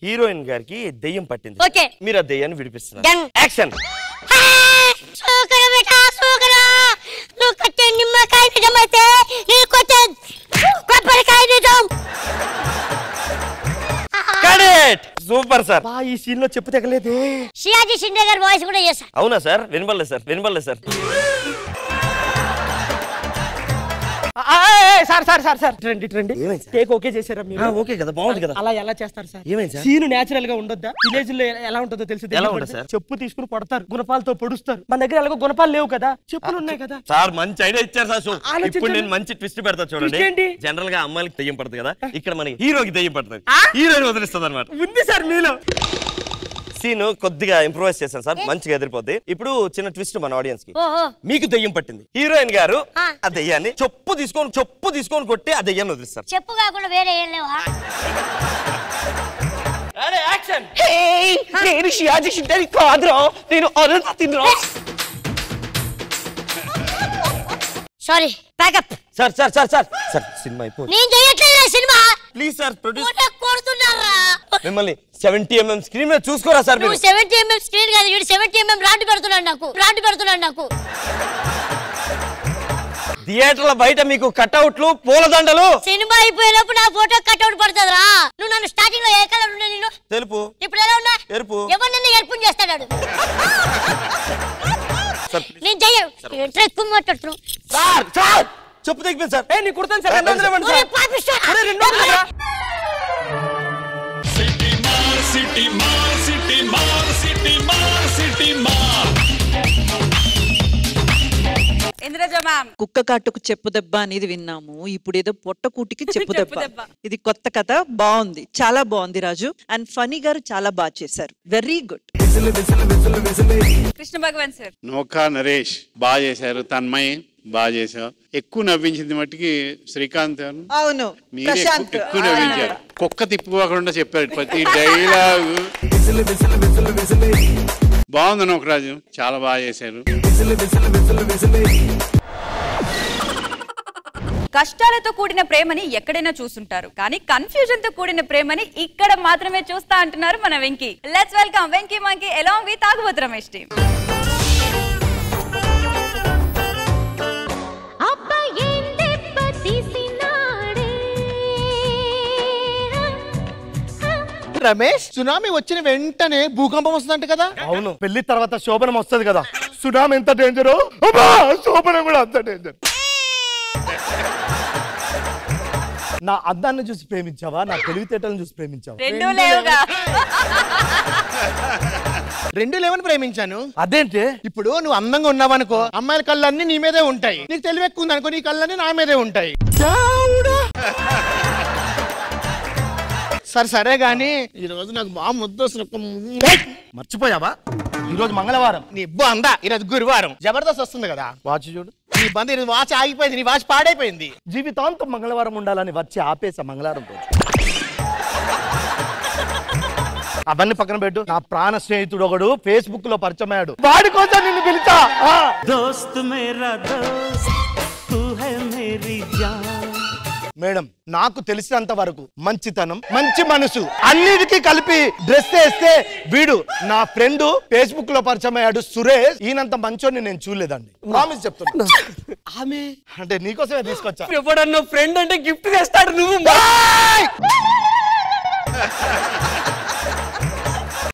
హీరోయిన్ గారికి దెయ్యం పట్టింది. మీరు ఆ దెయ్యాన్ని విడిపిస్తున్నారు. యాక్షన్. నువ్వు కట్టే నిమ్మకాయ నిజమైతే నేను కొట్టే కొబ్బరికాయ నిజం. Super sir. ఈ సీన్ లో చెప్పు తెగలేదు. షియాజీ షిండే గారి వాయిస్ కూడా చేశారు. అవునా సార్? వినబడలేదు సార్. సార్ రండి. టేక్ ఓకే చేశారా మీరు? ఓకే కదా, బాగుంది కదా. అలా ఎలా చేస్తారు సార్? ఏమైంది సార్? సీన్ నేచురల్ గా ఉండొద్దా? విలేజ్ లో ఎలా ఉంటుందో తెలుసు. ఎలా ఉంటుంది సార్? చెప్పు తీసుకుని కొడతారు, గుణపాలతో పొడుస్తారు. మన దగ్గర ఎలాగో గుణపాలు లేవు కదా, చెప్పులు ఉన్నాయి కదా. సార్ మంచి ఐడియా ఇచ్చారు సార్. ఇప్పుడు నేను మంచి ట్విస్ట్ పెడతా చూడండి. ఏంటి? జనరల్ గా అమ్మాయికి దెయ్యం పడుతుంది కదా, ఇక్కడ మనకి హీరోకి దెయ్యం పడుతుంది, హీరోయిన్ వదిలిస్తుంది అనమాట. ఉంది సార్ మీలో. సీన్ కొద్దిగా ఇంప్రూవైజ్ చేశాను సార్, మంచిగా ఎదిరిపోద్ది. ఇప్పుడు చిన్న ట్విస్ట్ మన ఆడియన్స్ కి. మీకు దెయ్యం పట్టింది, హీరోయిన్ గారు ఆ దెయ్యాన్ని చెప్పు తీసుకొని కొట్టి ఆ దెయ్యాన్ని వదిలిస్తారు. చెప్పు కాకుండా వేరే ఏం లేవా? నేను షియాజీ షిడ్డని కాదురా, నేను Arun. Sorry, pack up. Sir cinema అయిపోయింది. నేను చేయట్లేదు సినిమా. ప్లీజ్ సార్, ప్రొడ్యూసర్ కొడుతున్నారా మిమ్మల్ని 70mm స్క్రీన్ మీద చూసుకోరా సార్. నువ్వు 70mm స్క్రీన్ కాదు, వీడు 70mm రాడ్ పెడుతున్నాడు నాకు. థియేటర్ల బయట మీకు కట్అవుట్లు, పూలదండలు. సినిమా అయిపోయినప్పుడు నా ఫోటో కట్అవుట్ పడుతుందిరా. నువ్వు నన్ను స్టార్టింగ్ లో ఏ కలర్ ఉన్నా నేను తెలుపు, ఇప్పుడు ఎలా ఉన్నా ఎరుపు. ఎవరు నన్ను ఎరుపు చేస్తాడు? నేను చెయ్యను. ఎక్కువ మాట్లాడుతున్నావు సార్. చెప్పు తగ్గిపోయింది సార్. నేను కుడతాను సార్. 200 ఇవ్వండి సార్. 200 కుక్క కాటుకు చెప్పు దెబ్బ అనేది విన్నాము, ఇప్పుడు ఏదో పొట్టకూటికి చెప్పు దెబ్బ. ఇది కొత్త కథ, బాగుంది, చాలా బాగుంది రాజు. అండ్ ఫనీ గారు చాలా బాగా చేశారు, very good. Krishna Bhagavan sir, నోకా Naresh బాగా చేశారు, తన్మయ్ బాగా చేశారు. ఎక్కువ నవ్వించింది మట్టికి శ్రీకాంత్. అవును, మీరే ఎక్కువ నవ్వించారు. కుక్క తిప్పుకోకుండా చెప్పారు ప్రతి డైలాగు. బాగుంది నోకరాజు, చాలా బాగా చేశారు. కష్టాలతో కూడిన ప్రేమని ఎక్కడైనా చూస్తుంటారు, కానీ కన్ఫ్యూజన్ తో కూడిన ప్రేమని ఇక్కడ మాత్రమే చూస్తా అంటున్నారు మన Venky. Let's welcome Venky monkey along with తాగుబోతు రమేష్ టీమ్. రమేష్, సునామీ వచ్చిన వెంటనే భూకంపం వస్తుందంట కదా? అవును, పెళ్లి తర్వాత శోభనం వస్తుంది కదా. సునామీ ఎంత డేంజర్, శోభనం కూడా అంత డేంజర్. నా అందాన్ని చూసి ప్రేమించావా, నా తెలివితేటలను చూసి ప్రేమించావా? రెండు లేవని ప్రేమించాను. అదేంటి? ఇప్పుడు నువ్వు అందంగా ఉన్నావనుకో, అమ్మాయిల కళ్ళన్నీ నీ మీదే ఉంటాయి. నీకు తెలివి ఎక్కువ ఉంది అనుకో, నీ కళ్ళన్నీ నా మీదే ఉంటాయి. సరే గాని ఈ రోజు నాకు బాగా ముద్దు వస్తుంది. మర్చిపోయావా? ఈ రోజు మంగళవారం. నీ ఇబ్బు అందా, ఈరోజు గురువారం. జబర్దస్త్ వస్తుంది కదా, వాచ్ చూడు. నీ బంధు ఈరోజు వాచ్ ఆగిపోయింది, నీ వాచ్ పాడైపోయింది. జీవితాంతం మంగళవారం ఉండాలని వచ్చి ఆపేసా మంగళవారం రోజు. అవన్నీ పక్కన పెట్టు. నా ప్రాణ స్నేహితుడు ఒకడు ఫేస్బుక్ లో పరిచయం అయ్యాడు, వాడి కోసం నిన్ను పిలిచా. దోస్త్ మేరా దోస్త్ తూ హై మేరీ జాన్. మేడం, నాకు తెలిసినంత వరకు మంచితనం, మంచి మనసు అన్నిటికీ కలిపి డ్రెస్ వేస్తే వీడు నా ఫ్రెండ్ ఫేస్బుక్ లో పరిచయం అయ్యాడు సురేష్. ఈయనంత మంచోని నేను చూడలేదండి, ప్రామిస్ చెప్తున్నా. ఆమె అంటే నీకోసమే తీసుకొచ్చా. ఎవడన్నా ఫ్రెండ్ అంటే గిఫ్ట్ చేస్తాడు, నువ్వు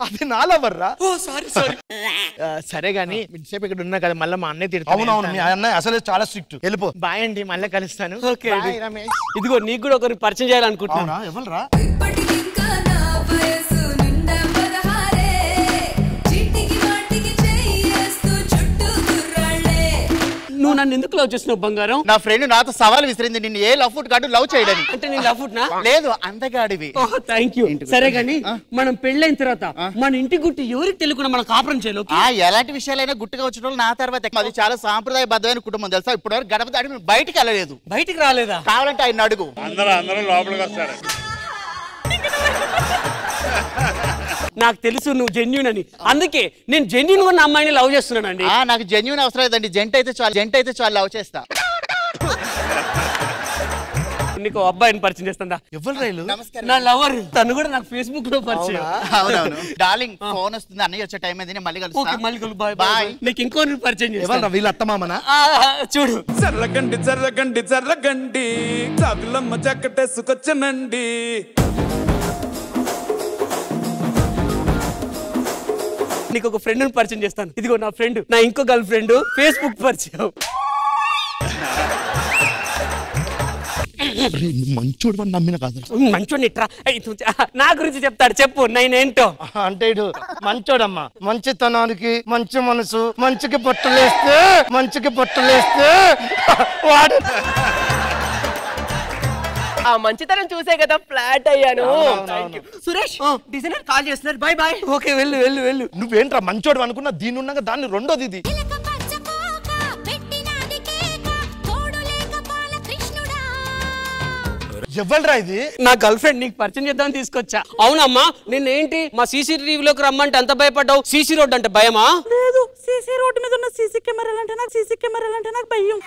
అది నాలవర్రా. ఓ సారీ సారీ. సరే గాని ఇంతసేపు ఇక్కడ ఉన్నా కదా, మళ్ళీ మా అన్నయ్య తిడతాడు. అవునవును, మీ అన్నయ్య అసలు చాలా స్ట్రిక్ట్. వెళ్ళిపో. బాయ్ అండి, మళ్ళీ కలుస్తాను. ఇదిగో నీకు కూడా ఒకరికి పరిచయం చేయాలనుకుంటున్నా. ఎవరురా? నువ్వు నన్ను ఎందుకు లవ్ చేస్తున్నావు బంగారం? నా ఫ్రెండ్ నాతో సవాల్ విసిరింది, నిన్ను ఏ లవ్ ఫుడ్ కాదు లవ్ చేయడానికి. అంటే నేను లవ్ ఫుడ్ నా? లేదు, అంతగాడివి. Thank you. సరే గాని మనం పెళ్ళైన తర్వాత మన ఇంటి గుట్టు ఎవరికి తెలియకుండా మనం కాపురం చేయలేదు. ఎలాంటి విషయాలైనా గుట్టుగా వచ్చిన నా తర్వాత. అది చాలా సాంప్రదాయబద్ధమైన కుటుంబం తెలుసా. ఇప్పుడు వరకు గడప దాడి బయటికి వెళ్ళలేదు. బయటికి రాలేదా? కావాలంటే ఆయన అడుగు. అందరూ లోపలికి వస్తారు. నాకు తెలుసు నువ్వు జెన్యూన్ అని, అందుకే నేను జెన్యూన్ ఉన్న అమ్మాయిని లవ్ చేస్తున్నానండి. నాకు జెన్యూన్ అవసరం లేదండి, జంట అయితే చాలు లవ్ చేస్తా. నీకు అబ్బాయిని పరిచయం చేస్తా. ఎవరు రైలు? నా లవర్, తను కూడా నాకు ఫేస్బుక్ లో పరిచయం. అవునవును. డార్లింగ్, ఫోన్ వస్తుంది, అన్నయ్య వచ్చే టైం అయింది, మళ్ళీ కలుస్తాను. బాయ్. నీకు ఇంకో పరిచయం చేస్తా. వీళ్ళ అత్తమామనా? చూడు. జర్రగండి చాకులమ్మ జక్కటేసుకొచ్చనండి. నీకు ఒక ఫ్రెండ్ పరిచయం చేస్తాను. ఇదిగో నా ఫ్రెండ్, నా ఇంకో గర్ల్ ఫ్రెండ్ ఫేస్బుక్ పరిచయం. మంచోడు నమ్మిన కాదు, మంచోడిని నా గురించి చెప్తాడు. చెప్పు నేనేంటో. అంటే ఇడు మంచోడమ్మా, మంచితనానికి మంచి మనసు, మంచికి పొట్టలేస్తే వాడు ఆ మంచితనం చూసే కదా ఫ్లాట్ అయ్యాను. సురేష్ డిజైనర్ కాల్ చేస్తున్నారు. By by. ఓకే వెళ్ళు వెళ్ళు వెళ్ళు. నువ్వేంట్రా మంచోడు అనుకున్నా, దీని ఉన్నాక దాన్ని రెండోది ఇది. ఎవరురా ఇది? నా గర్ల్ ఫ్రెండ్, నీకు పరిచయం చేద్దామని తీసుకొచ్చా. అవునమ్మా, నిన్నేంటి మా CCTVలోకి రమ్మంటే అంత భయపడ్డావు? CC రోడ్ అంటే భయమా? లేదు, CC రోడ్ మీద ఉన్న CC కెమెరాలు అంటే నాకు భయం.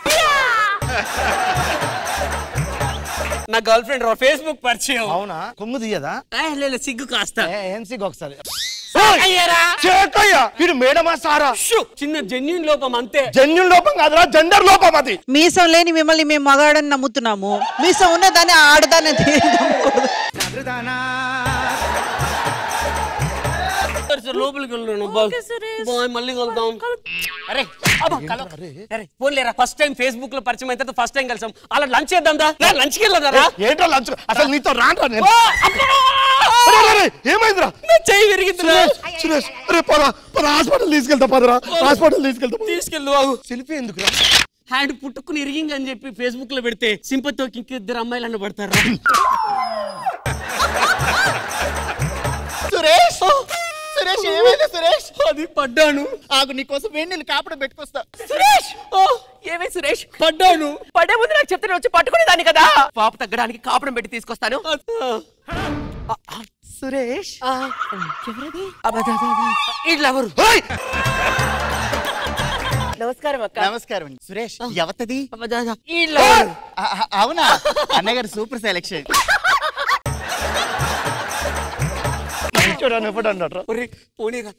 నా గర్ల్ ఫ్రెండ్ ఫేస్బుక్ పరిచయం. అవునా? కొమ్ము తీయదా? లేదు, సిగ్గు కాస్త. ఏం సిగ్గు? ఒకసారి మేడమా సారా? చిన్న జెన్యూన్ లోపం అంతే. జెన్యూన్ లోపం కాదురా, జెండర్ లోపం అది. మీసం లేని మిమ్మల్ని మేము మగాడని నమ్ముతున్నాము, మీసం ఉన్నదాన్ని ఆడదాన్ని లోపలికి వెళ్ళాను. మళ్ళీ కలుద్దాం. అరే పోలేరా, ఫస్ట్ టైం ఫేస్బుక్ లో పరిచయం అయితే ఫస్ట్ టైం కలిసాం. అలా లంచ్ చేద్దాం దా. లంచ్కి వెళ్దాం. ఏంటో లంచ్? అసలు నీతో రాండ్రా నేను. ఏమైందిరా? చెయ్యి విరిగింది సురేష్. అరే పద హాస్పిటల్ తీసుకెళ్తా. పదరా హాస్పిటల్ తీసుకెళ్ళు. సెల్ఫీ ఎందుకురా? హ్యాండ్ పుట్టుకుని ఇరిగింగ్ అని చెప్పి ఫేస్బుక్ లో పెడితే సింపతితో ఇంకిద్దరు అమ్మాయిలు అన్న పడతారు. సురేష్ సురేష్ ఏమైంది సురేష్? అది పడ్డాను. ఆగు, నీకోసం వేడి నీళ్ళు కాపడం పెట్టుకొస్తా. సురేష్ ఏమై సురేష్? పడ్డాను. పడే ముందు నాకు చెప్తే వచ్చి పట్టుకునేదాన్ని కదా. పాప తగ్గడానికి కాపడం పెట్టి తీసుకొస్తాను. సురేష్ ఎవరు? నమస్కారం అక్క. నమస్కారం అండి. సురేష్ ఎవతది? అవునా? అన్నగారు సూపర్ సెలెక్షన్.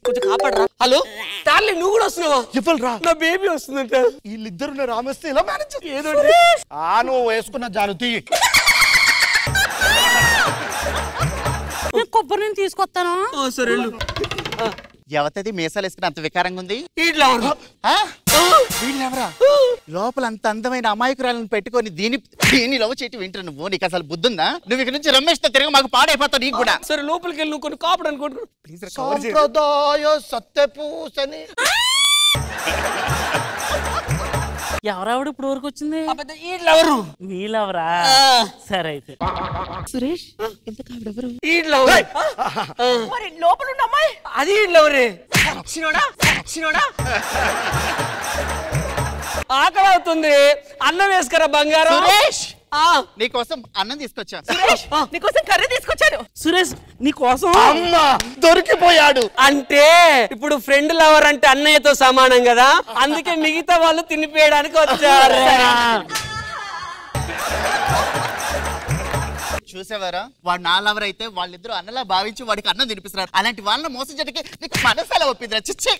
కొంచెం కాపాడరా. హలో డార్లింగ్, నువ్వు కూడా వస్తున్నావా? చెప్పరా, నా బేబీ వస్తుందంట. వీళ్ళిద్దరు రామేస్తే ఇలా మేనేజ్ ఏదో నువ్వు వేసుకున్న జాను కొబ్బరి నేను తీసుకొస్తాను. సరే. ఎవతది మీసాలు వేసుకుని అంత వికారంగా ఉంది? లోపల అంత అందమైన అమాయకురాలను పెట్టుకొని దీని లవ్ చేయటం వింటారు నువ్వు? నీకు అసలు బుద్ధుందా? నువ్వు ఇక్కడ నుంచి రమేష్ తో తిరిగి మాకు పాడైపోతావు. నీకు కూడా సరే లోపలికి వెళ్ళి నువ్వు కొన్ని కాపాడు అనుకోండి. సత్యపూసని ఎవరావిడ ఇప్పుడు వరకు వచ్చింది? వీళ్ళెవరా? సరే అయితే సురేష్ ఎవరు? మరి లోపల ఉన్న అమ్మాయి అది ఎవరే? ఆకలి అవుతుంది, అన్నం వేసుకురా బంగారం. సురేష్ నీకోసం అన్నం తీసుకొచ్చాను. సురేష్ నీకోసం కర్రీ తీసుకొచ్చాను. సురేష్ నీకోసం. అమ్మా దొరికిపోయాడు. అంటే ఇప్పుడు ఫ్రెండ్ లవర్ అంటే అన్నయ్యతో సమానం కదా, అందుకే మిగతా వాళ్ళు తినిపోయడానికి వచ్చారు. చూసేవారా, వాడు నా లవర్ అయితే వాళ్ళిద్దరు అన్నలా భావించి వాడికి అన్నం తినిపిస్తున్నారు. అలాంటి వాళ్ళని మోసం చేయడానికి నీకు మనసాల ఒప్పిందిరా? చిచ్చే,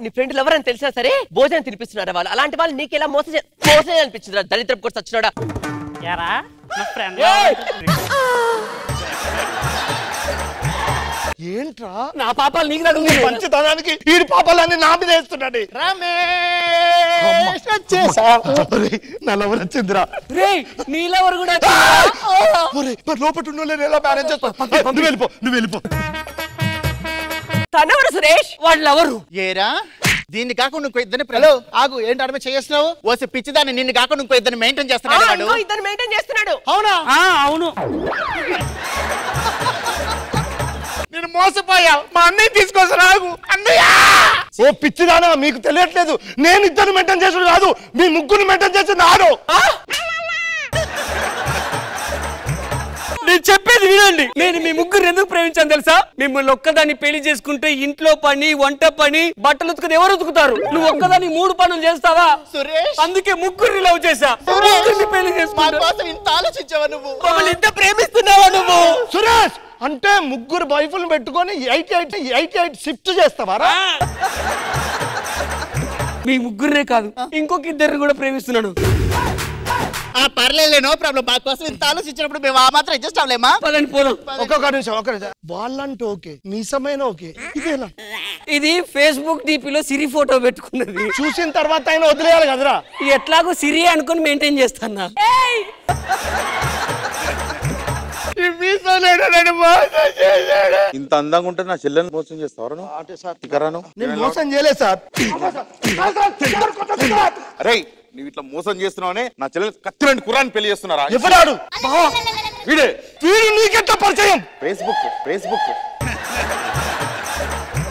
నీ ఫ్రెండ్ లవర్ అని తెలిసినా సరే భోజనం తినిపిస్తున్నారా వాళ్ళు? అలాంటి వాళ్ళు నీకు ఎలా మోసం అనిపించిందిరా? దరిద్రపు కూడా చచ్చినాడా? ఏంట్రా నా పాపాలు నీకు తగ్గుతుంది. మంచితనానికి ఈ పాపాలన్నీ నా మీద వేస్తున్నాడు. నల్లవరు వచ్చిందిరా. నీలెవరు కూడా లోపల ఎలా మేనేజ్ చేస్తా? నువ్వు వెళ్ళిపో. తనవరు సురేష్? వాళ్ళు ఎవరు? ఏరా దీన్ని కాకుండా ఇంకో ఇద్దరిని ఆగు. ఏంటి అడమే చేస్తున్నావు? ఓసి పిచ్చిదాన్ని, నిన్ను కాకుండా ఇంకో ఇద్దరిని మెయింటైన్ చేస్తున్నాడు. ఇద్దరు మెయింటైన్ చేస్తున్నాడు. అవునా? అవును. నేను మోసపోయా. మా అన్నయ్య తీసుకొస్తా. అన్నయ్య ఓ పిచ్చిదానా, మీకు తెలియట్లేదు. నేను ఇద్దరు మెయింటైన్ చేసుడు కాదు, మీ ముగ్గురు మెయింటైన్ చేసి నాడు. నేను చెప్పేది వినండి. నేను మీ ముగ్గురు ఎందుకు ప్రేమించాను తెలుసా? మిమ్మల్ని ఒక్కదాన్ని పెళ్లి చేసుకుంటే ఇంట్లో పని, వంట పని, బట్టలు ఉతుకుని ఎవరు ఉతుకుతారు? నువ్వు ఒక్కదాన్ని 3 పనులు చేస్తావా సురేష్? అందుకే ముగ్గురిని లవ్ చేసా. పెళ్లి చేసుకుంటా. ఇంత ఆలోచించావా నువ్వు? ఇంత ప్రేమిస్తున్నావా నువ్వు? సురేష్ అంటే ముగ్గురు వైఫులు పెట్టుకొని 88 షిఫ్ట్ చేస్తావారా? మీ ముగ్గురే కాదు, ఇంకొక ఇద్దరు కూడా ప్రేమిస్తున్నాను. పర్లేదు, నో ప్రాబ్లం. మా కోసం ఇంత ఆలోచించినప్పుడు మేము ఆ మాత్రం అడ్జస్ట్ అవ్వలేమా? పదండి పోదాం. ఒక్కొక్క నిమిషం. వాళ్ళంటే ఓకే, మీసమైన ఓకే. ఇదేనా? ఇది ఫేస్బుక్ డీపీలో సిరి ఫోటో పెట్టుకున్నది. చూసిన తర్వాత ఆయన వదిలేయాలి కదరా. ఎట్లాగో సిరి అనుకుని మెయింటైన్ చేస్తానా. ఇంత అందంగా ఉంటే నా చెల్లెని మోసం చేస్తావరా? నేను మోసం చేయలేదు సార్. అరే నువ్వు ఇట్లా మోసం చేస్తున్నావనే నా చెల్లెలు కత్తిలాంటి కుర్రాన్ని పెళ్లి చేస్తున్నారా? ఎవడాడు? వీడే. వీడు నీకెట్లా పరిచయం? ఫేస్బుక్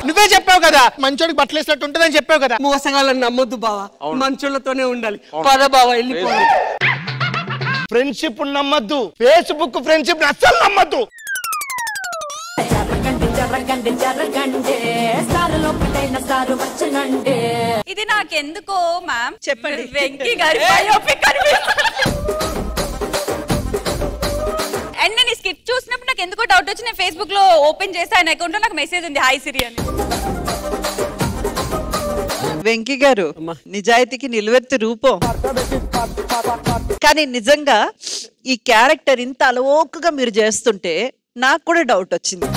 నువ్వే చెప్పావు కదా మంచోడికి బట్టలు వేసినట్టు ఉంటుందని చెప్పావు కదా. మోసగాళ్ళని నమ్మొద్దు బావా, మంచోళ్ళతోనే ఉండాలి. పద బావా వెళ్ళిపోవాలి. ఫ్రెండ్షిప్ నమ్మద్దు, ఫేస్బుక్ ఫ్రెండ్షిప్ అస్సలు నమ్మద్దు. ఇది నాకెందుకో మ్యామ్ చెప్పండి. వెంకీ గారి బయోపిక్ అండ్ నేను ఈ స్కిట్ చూసినప్పుడు నాకు ఎందుకో డౌట్ వచ్చి నేను ఫేస్బుక్ లో ఓపెన్ చేసి ఆయన అకౌంట్ లో నాకు మెసేజ్ ఉంది హాయ్ సిరి అని. వెంకీ గారు నిజాయితీకి నిలువెత్తు రూపం. కానీ నిజంగా ఈ క్యారెక్టర్ ఇంత అలవోకగా మీరు చేస్తుంటే నాకు కూడా డౌట్ వచ్చింది.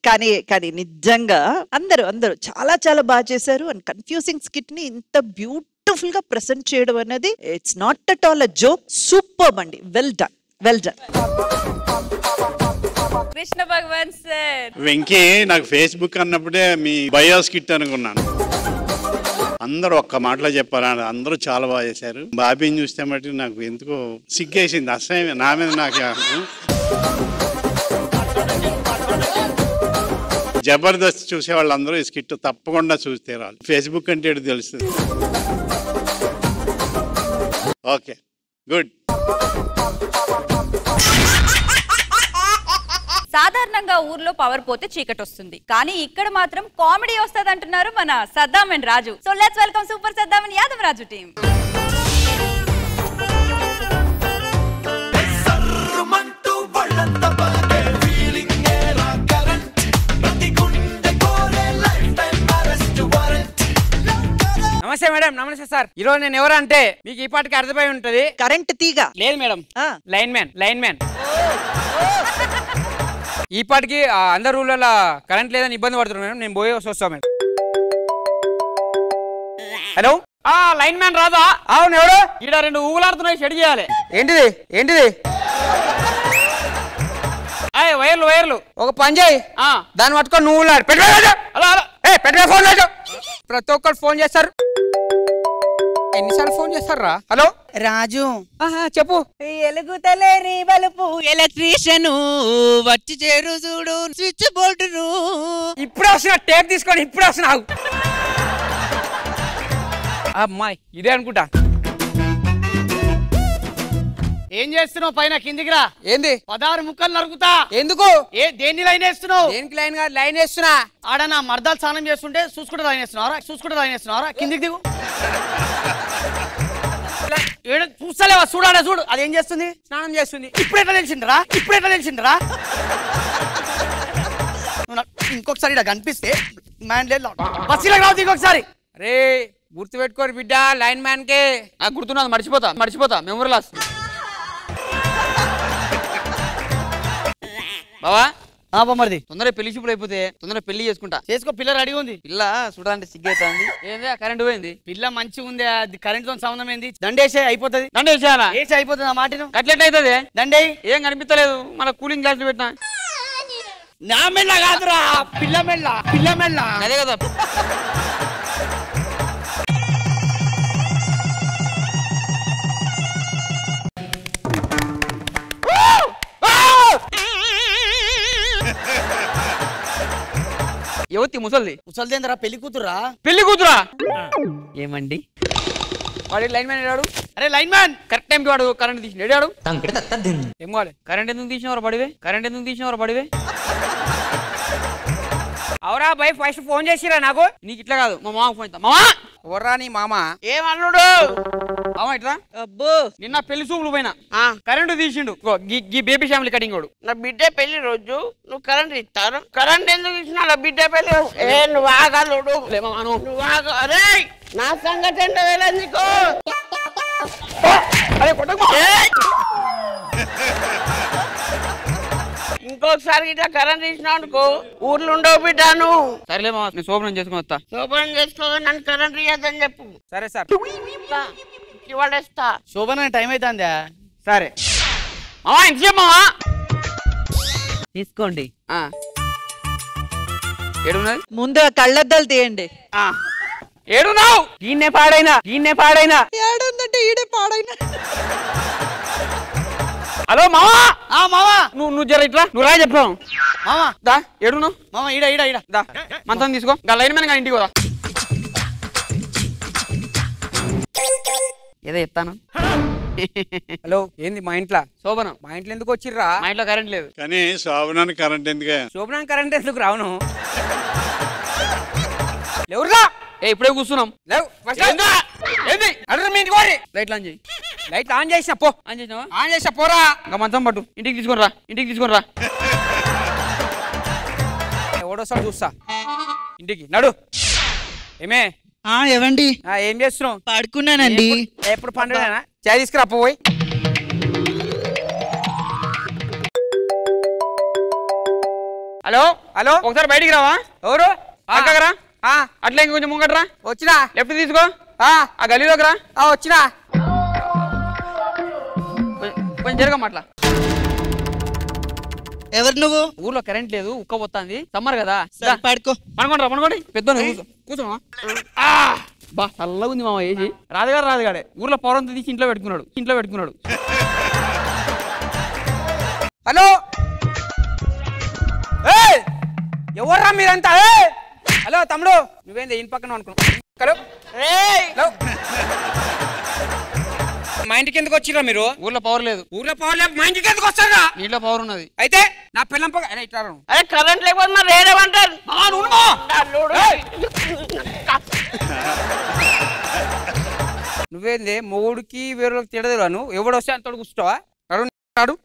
కానీ కానీ నిజంగా అందరూ చాలా చాలా బాగా చేశారు. అండ్ కన్ఫ్యూజింగ్ స్కిట్ ని ఇంత బ్యూటిఫుల్ గా ప్రెసెంట్ చేయడం అనేది it's not at all a joke. Super అండి. Well done. Krishna Bhagavan sir. Venky నాకు ఫేస్బుక్ అన్నప్పుడే మీ బయోస్ కిట్ అనుకున్నాను. అందరూ ఒక్క మాటలో చెప్పారా, అందరూ చాలా బాగా చేశారు. బాబీని చూస్తే మట్టి నాకు ఎందుకో సిగ్గేసింది, అసహ్యం నా మీద. నాకు జబర్దస్త్ చూసే వాళ్ళందరూ ఈ స్కిట్ తప్పకుండా చూస్తే రాళ్ళు. ఫేస్బుక్ అంటే ఏంటో తెలుస్తుంది. Okay good. సాధారణంగా ఊర్లో పవర్ పోతే చీకటి వస్తుంది, కానీ ఇక్కడ మాత్రం కామెడీ వస్తుంది అంటున్నారు మన Saddam and Raju. So let's welcome super Saddam and Yadav Raju team. నమస్తే మేడం. నమస్తే సార్. ఈరోజు నేను ఎవరంటే మీకు ఈ పాటికి అర్థమై ఉంటది. కరెంట్ తీగ లేదు మేడం, లైన్ మ్యాన్. ఈ పాటికి అందరు ఊళ్ళలో కరెంట్ లేదని ఇబ్బంది పడుతున్నారు మేడం. నేను పోయి వస్తాను మేడం. హలో, లైన్ మ్యాన్ రాదా? అవును, ఎవరు? ఈడ 2 ఊగులాడుతున్నాయి, షెడ్ చేయాలి. ఏంటిది? వైర్లు ఒక పని చేయి, దాన్ని పట్టుకొని నువ్వు ఊళ్ళాడు. పెట్టే ఫోన్ లేదు. ప్రతి ఒక్కరు ఫోన్ చేస్తారు. ఎన్నిసార్లు ఫోన్ చేస్తారా? హలో రాజు, చెప్పు. ఎలుగుతలేని బలుపు ఎలక్ట్రీషియన్ వచ్చి చేరు చూడు స్విచ్ బోర్డును. ఇప్పుడే వస్తున్నా, టేప్ తీసుకొని ఇప్పుడే వస్తున్నా. అమ్మాయి ఇదే అనుకుంటా. ఏం చేస్తున్నావు? పైన కిందికి రా. ఏంది? 16 ముక్కలు నరుకుతా. ఎందుకు? దేన్ని లైన్ వేస్తున్నావు? దేనికి లైన్ వేస్తున్నా? ఆడ నా మర్దాలు స్నానం చేస్తుంటే చూసుకుంటే లైన్ వేస్తున్నారా? కిందికి దిగు. చూస్తలేవా? చూడాలా? చూడు, అదేం చేస్తుంది? స్నానం చేస్తుంది. ఇప్పుడు ఎట్లా తెలిసిందిరా? ఇంకొకసారి ఇలా కనిపిస్తే మ్యాన్ లేదు బస్సులకు రావు. ఇంకొకసారి రే గుర్తు పెట్టుకోరు బిడ్డ, లైన్ మ్యాన్ కే గుర్తున్నది. మర్చిపోతా మెమరీ లాస్. బావా మరిది తొందరగా పెళ్లి చూపులు అయిపోతే తొందరగా పెళ్లి చేసుకుంటా. చేసుకో, పిల్ల రెడీగా ఉంది. పిల్ల చూడాలంటే సిగ్గైతుంది. ఏంది కరెంట్ పోయింది? పిల్ల మంచిగా ఉంది, అది కరెంట్ తో సంబంధం ఏంది? దండేసే అయిపోతుంది. అయిపోతుంది. ఆ మాటను కట్లెట్ అవుతుంది. దండే ఏం కనిపించలేదు. మన కూలింగ్ గ్లాస్ పెట్టినా. నా మెల్ల కాదురా, పిల్ల మెల్ల. అదే కదా. యువతి ముసల్దేంద్రా? పెళ్లి కూతురా? ఏమండి వాడి లైన్ మ్యాన్ ఏడాడు? అరే లైన్ మ్యాన్, కరెక్ట్ టైంకి వాడు కరెంట్ తీసి ఏడాడు. ఏం కావాలి? కరెంట్ ఎందుకు తీసినవరా పడివే? అవరా బై ఫస్ట్ ఫోన్ చేసిరా నాకు. నీకు ఇట్లా కాదు, మా మామ ఫోన్. మామా ఎవర్రా నీ మామ? ఏమన్నాడు? మామ ఇట్లా. అబ్బో, నిన్న పెళ్లి చూపులు పోయినా కరెంటు తీసిండు. బేబీ ఫ్యామిలీ కటింగ్ వాడు. నా బిడ్డ పెళ్లి రోజు నువ్వు కరెంట్ ఇస్తారు. కరెంట్ ఎందుకు ఇచ్చినా? నా బిడ్డ పెళ్లి నువ్వు ఆగలుడు. అరే నా సంగతి ఏంటో నీకు. ఇంకొకసారి ఇట్లా కరెంట్ తీసినావు అనుకో ఊర్లో ఉండవు బిడ్డాను. సరేలే మామ, నేను శోభనం చేసుకుని వస్తా. శోభనం చేసుకోగా నన్ను కరెంట్ ఇయ్యద్దని చెప్పు. సరే సార్. ఇవాడేస్తా. శోభన టైం అవుతుందా? సరే మామా, ఎంతసేపు మామా? ముందు కళ్ళద్దాలు తీయండి. ఏడున్నావు ఈయనే పాడైనా ఏడుందంటే ఈడే పాడైనా. హలో మావా మావా నువ్వు జర ఇట్లా నువ్వు రా చెప్పావు మావా దా ఏడున్నావు మావా ఈడ దా మంతం తీసుకో లైన్ మీద ఇంటికి పోదా ఏదో చెప్తాను. హలో ఏంది మా ఇంట్లో శోభనం మా ఇంట్లో ఎందుకు వచ్చిర్రా మా ఇంట్లో కరెంట్ లేదు కానీ శోభనానికి కరెంట్ ఎందుకు శోభనానికి కరెంట్ ఎందుకు రావును ఎవరురా ఇప్పుడే కూర్చున్నాం లేవు ఏంది అడ్రస్ మీ ఇంటికి పోరి లైట్లు ఆన్ చేయి లైట్లు ఆన్ చేసినా పో ఆన్ చేసినా పోరా ఇంకా మంచం పట్టు ఇంటికి తీసుకొని రా ఎవడోసారి చూస్తా ఇంటికి నడు ఏమే ఏవండి ఏం చేస్తున్నావు పాడుకున్నానండి ఎప్పుడు పండుగనా చాయ్ తీసుకురా పోయి హలో ఒకసారి బయటికి రావా ఎవరు అక్కగరా అట్లా ఇంకొంచెం ముంగట్రా వచ్చినా లెఫ్ట్ తీసుకో ఆ గలీలోకి రా వచ్చినా కొంచెం జరగమ్మా అట్లా ఎవరు నువ్వు ఊర్లో కరెంట్ లేదు ఉక్క పోతుంది సమ్మర్ కదా పడుకో పనుకోండి పెద్ద కూర్చోమా బా చల్లగా ఉంది మామ ఏజీ రాదుగాడే ఊర్లో పవర్ అంతా తీసి ఇంట్లో పెట్టుకున్నాడు హలో ఎవర్రా మీరంతా హలో తమ్ముడు నువ్వేంది ఇంటి పక్కన అనుకున్నావు హలో మా ఇంటికి ఎందుకు వచ్చిరా మీరు ఊర్లో పవర్ లేదు మా ఇంటికి ఎందుకు వస్తారా నీలో పవర్ ఉన్నది అయితే నా పిల్లం అరే కరెంట్ లేకపోతే మరి రేడేమంటారు నువ్వేంది మొగుడికి వేరే తిడదేవాను ఎవడు వస్తే అంతడు కూర్చుంటావా నాడు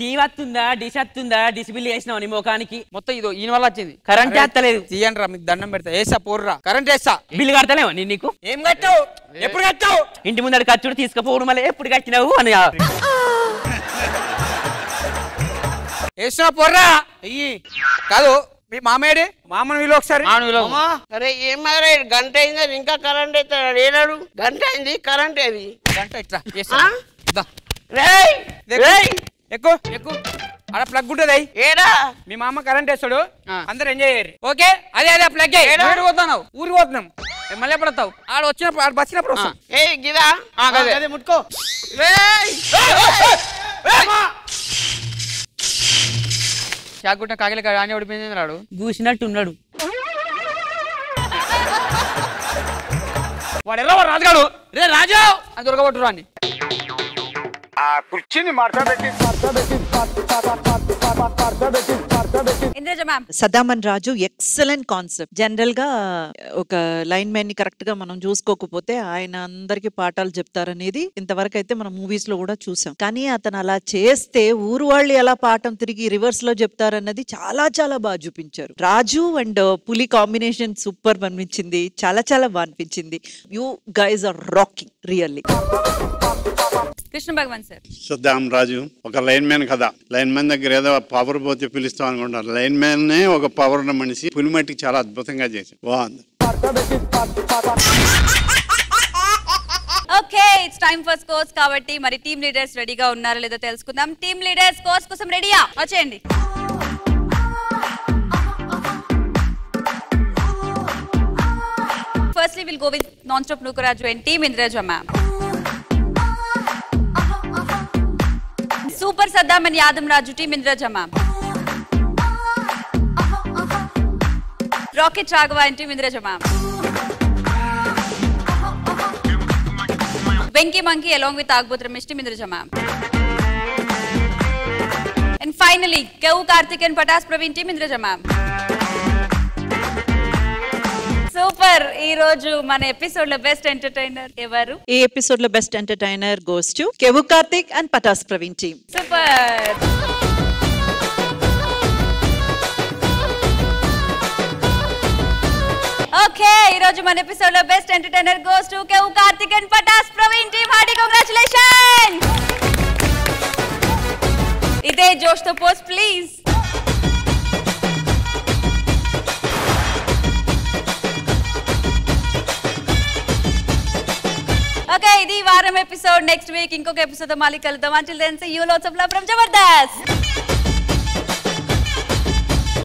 టీవీ వస్తుందా డిష్ వస్తుందా డిష్ బిల్ వేసినావు నీ ముఖానికి మొత్తం ఇదో ఈయన వల్ల వచ్చింది కరెంట్ వేస్తలేదు తీయండి రా మీకు దండం పెడతా వేసా పోర్రా కరెంట్ వేస్తా బిల్లు కడతలేవా నీకు ఏం కట్టావు ఎప్పుడు కట్టావు ఇంటి ముందర ఖర్చుడు తీసుకుపోవడం మళ్ళీ ఎప్పుడు కట్టినావు అని వేసినా పోర్రా అయ్యి కాదు మీ మామేడి మామను వీలు ఒకసారి అరే ఏం గంట అయింది ఇంకా కరెంట్ అవుతాడు ఏనాడు గంట అయింది కరెంట్ ఏది గంట ఇట్లా ఎక్కువ ఆడ ప్లగ్ ఉంటుంది ఏడా మీ మామ కరెంట్ వేస్తాడు అందరు ఎంజాయ్ చేయరు ఓకే అదే ప్లగ్ పోతున్నావు ఊరికి పోతున్నాం మళ్ళీ ఎప్పుడు వస్తావు ఆడ వచ్చినప్పుడు ఆడ వచ్చినప్పుడు వస్తాం గిదా అదే ముట్టుకో చాకుట్ట కాకిల ఆనే ఓడిపోయింది రాడు గూసినట్టు ఉన్నాడు వాడు ఎలా రాజుగాడు రే రాజు అని దొరకబట్టు రాని ఆ కుర్చీని మార్చబెట్టి సదామన్ రాజు ఎక్సలెంట్ కాన్సెప్ట్. జనరల్ గా ఒక లైన్ మ్యాన్ ని కరెక్ట్ గా మనం చూసుకోకపోతే ఆయన అందరికి పాఠాలు చెప్తారనేది ఇంతవరకు అయితే మనం మూవీస్ లో కూడా చూసాం. కానీ అతను అలా చేస్తే ఊరు వాళ్ళు ఎలా పాఠం తిరిగి రివర్స్ లో చెప్తారన్నది చాలా చాలా బాగా చూపించారు. Raju and Puli combination super అనిపించింది, చాలా చాలా బాగా అనిపించింది. You guys are rocking really. Krishna Bhagavan sir, Saddam Raju ఒక లైన్ మ్యాన్ కదా, లైన్ మ్యాన్ దగ్గర ఏదో పవర్ పోతే పిలుస్తాం అనుకుంటారు. లైన్ మ్యాన్ నే ఒక పవర్ ఉన్న మనిషి పులిమట్టికి చాలా అద్భుతంగా చేశారు, బాగుంది. Okay, it's time for scores కాబట్టి మరి టీమ్ లీడర్స్ రెడీగా ఉన్నారో లేదో తెలుసుకుందాం. టీమ్ లీడర్స్ స్కోర్స్ కోసం రెడీయా? వచ్చేయండి. Firstly, we'll go with Non-Stop Nukaraju and Team Indraja ma'am. Super Saddam and Yadam Raju, Team Indraja ma'am. Rocket Raghava and Team Indraja ma'am. Venki Monkey along with Agbut Ramesh, Team Indraja ma'am. And finally, Kevu Karthik and Patas Praveen, Team Indraja ma'am. Super. ఈ రోజు మన episode లో best entertainer ఎవరు? ఈ episode లో best entertainer goes to Kevvu Karthik and Patas Praveen team. Super. Okay, ఈ రోజు మన ఎపిసోడ్ లో best entertainer goes to Kevvu Karthik and Patas Praveen team. Hearty congratulations. ఇదే జోష్ తో పోస్ట్ ప్లీజ్. ఓకే, ఇది వారం ఎపిసోడ్. నెక్స్ట్ వీక్ ఇంకొక ఎపిసోడ్ తో మళ్ళీ కలుద్దాం. Until then, see you, lots of love from Jabardast.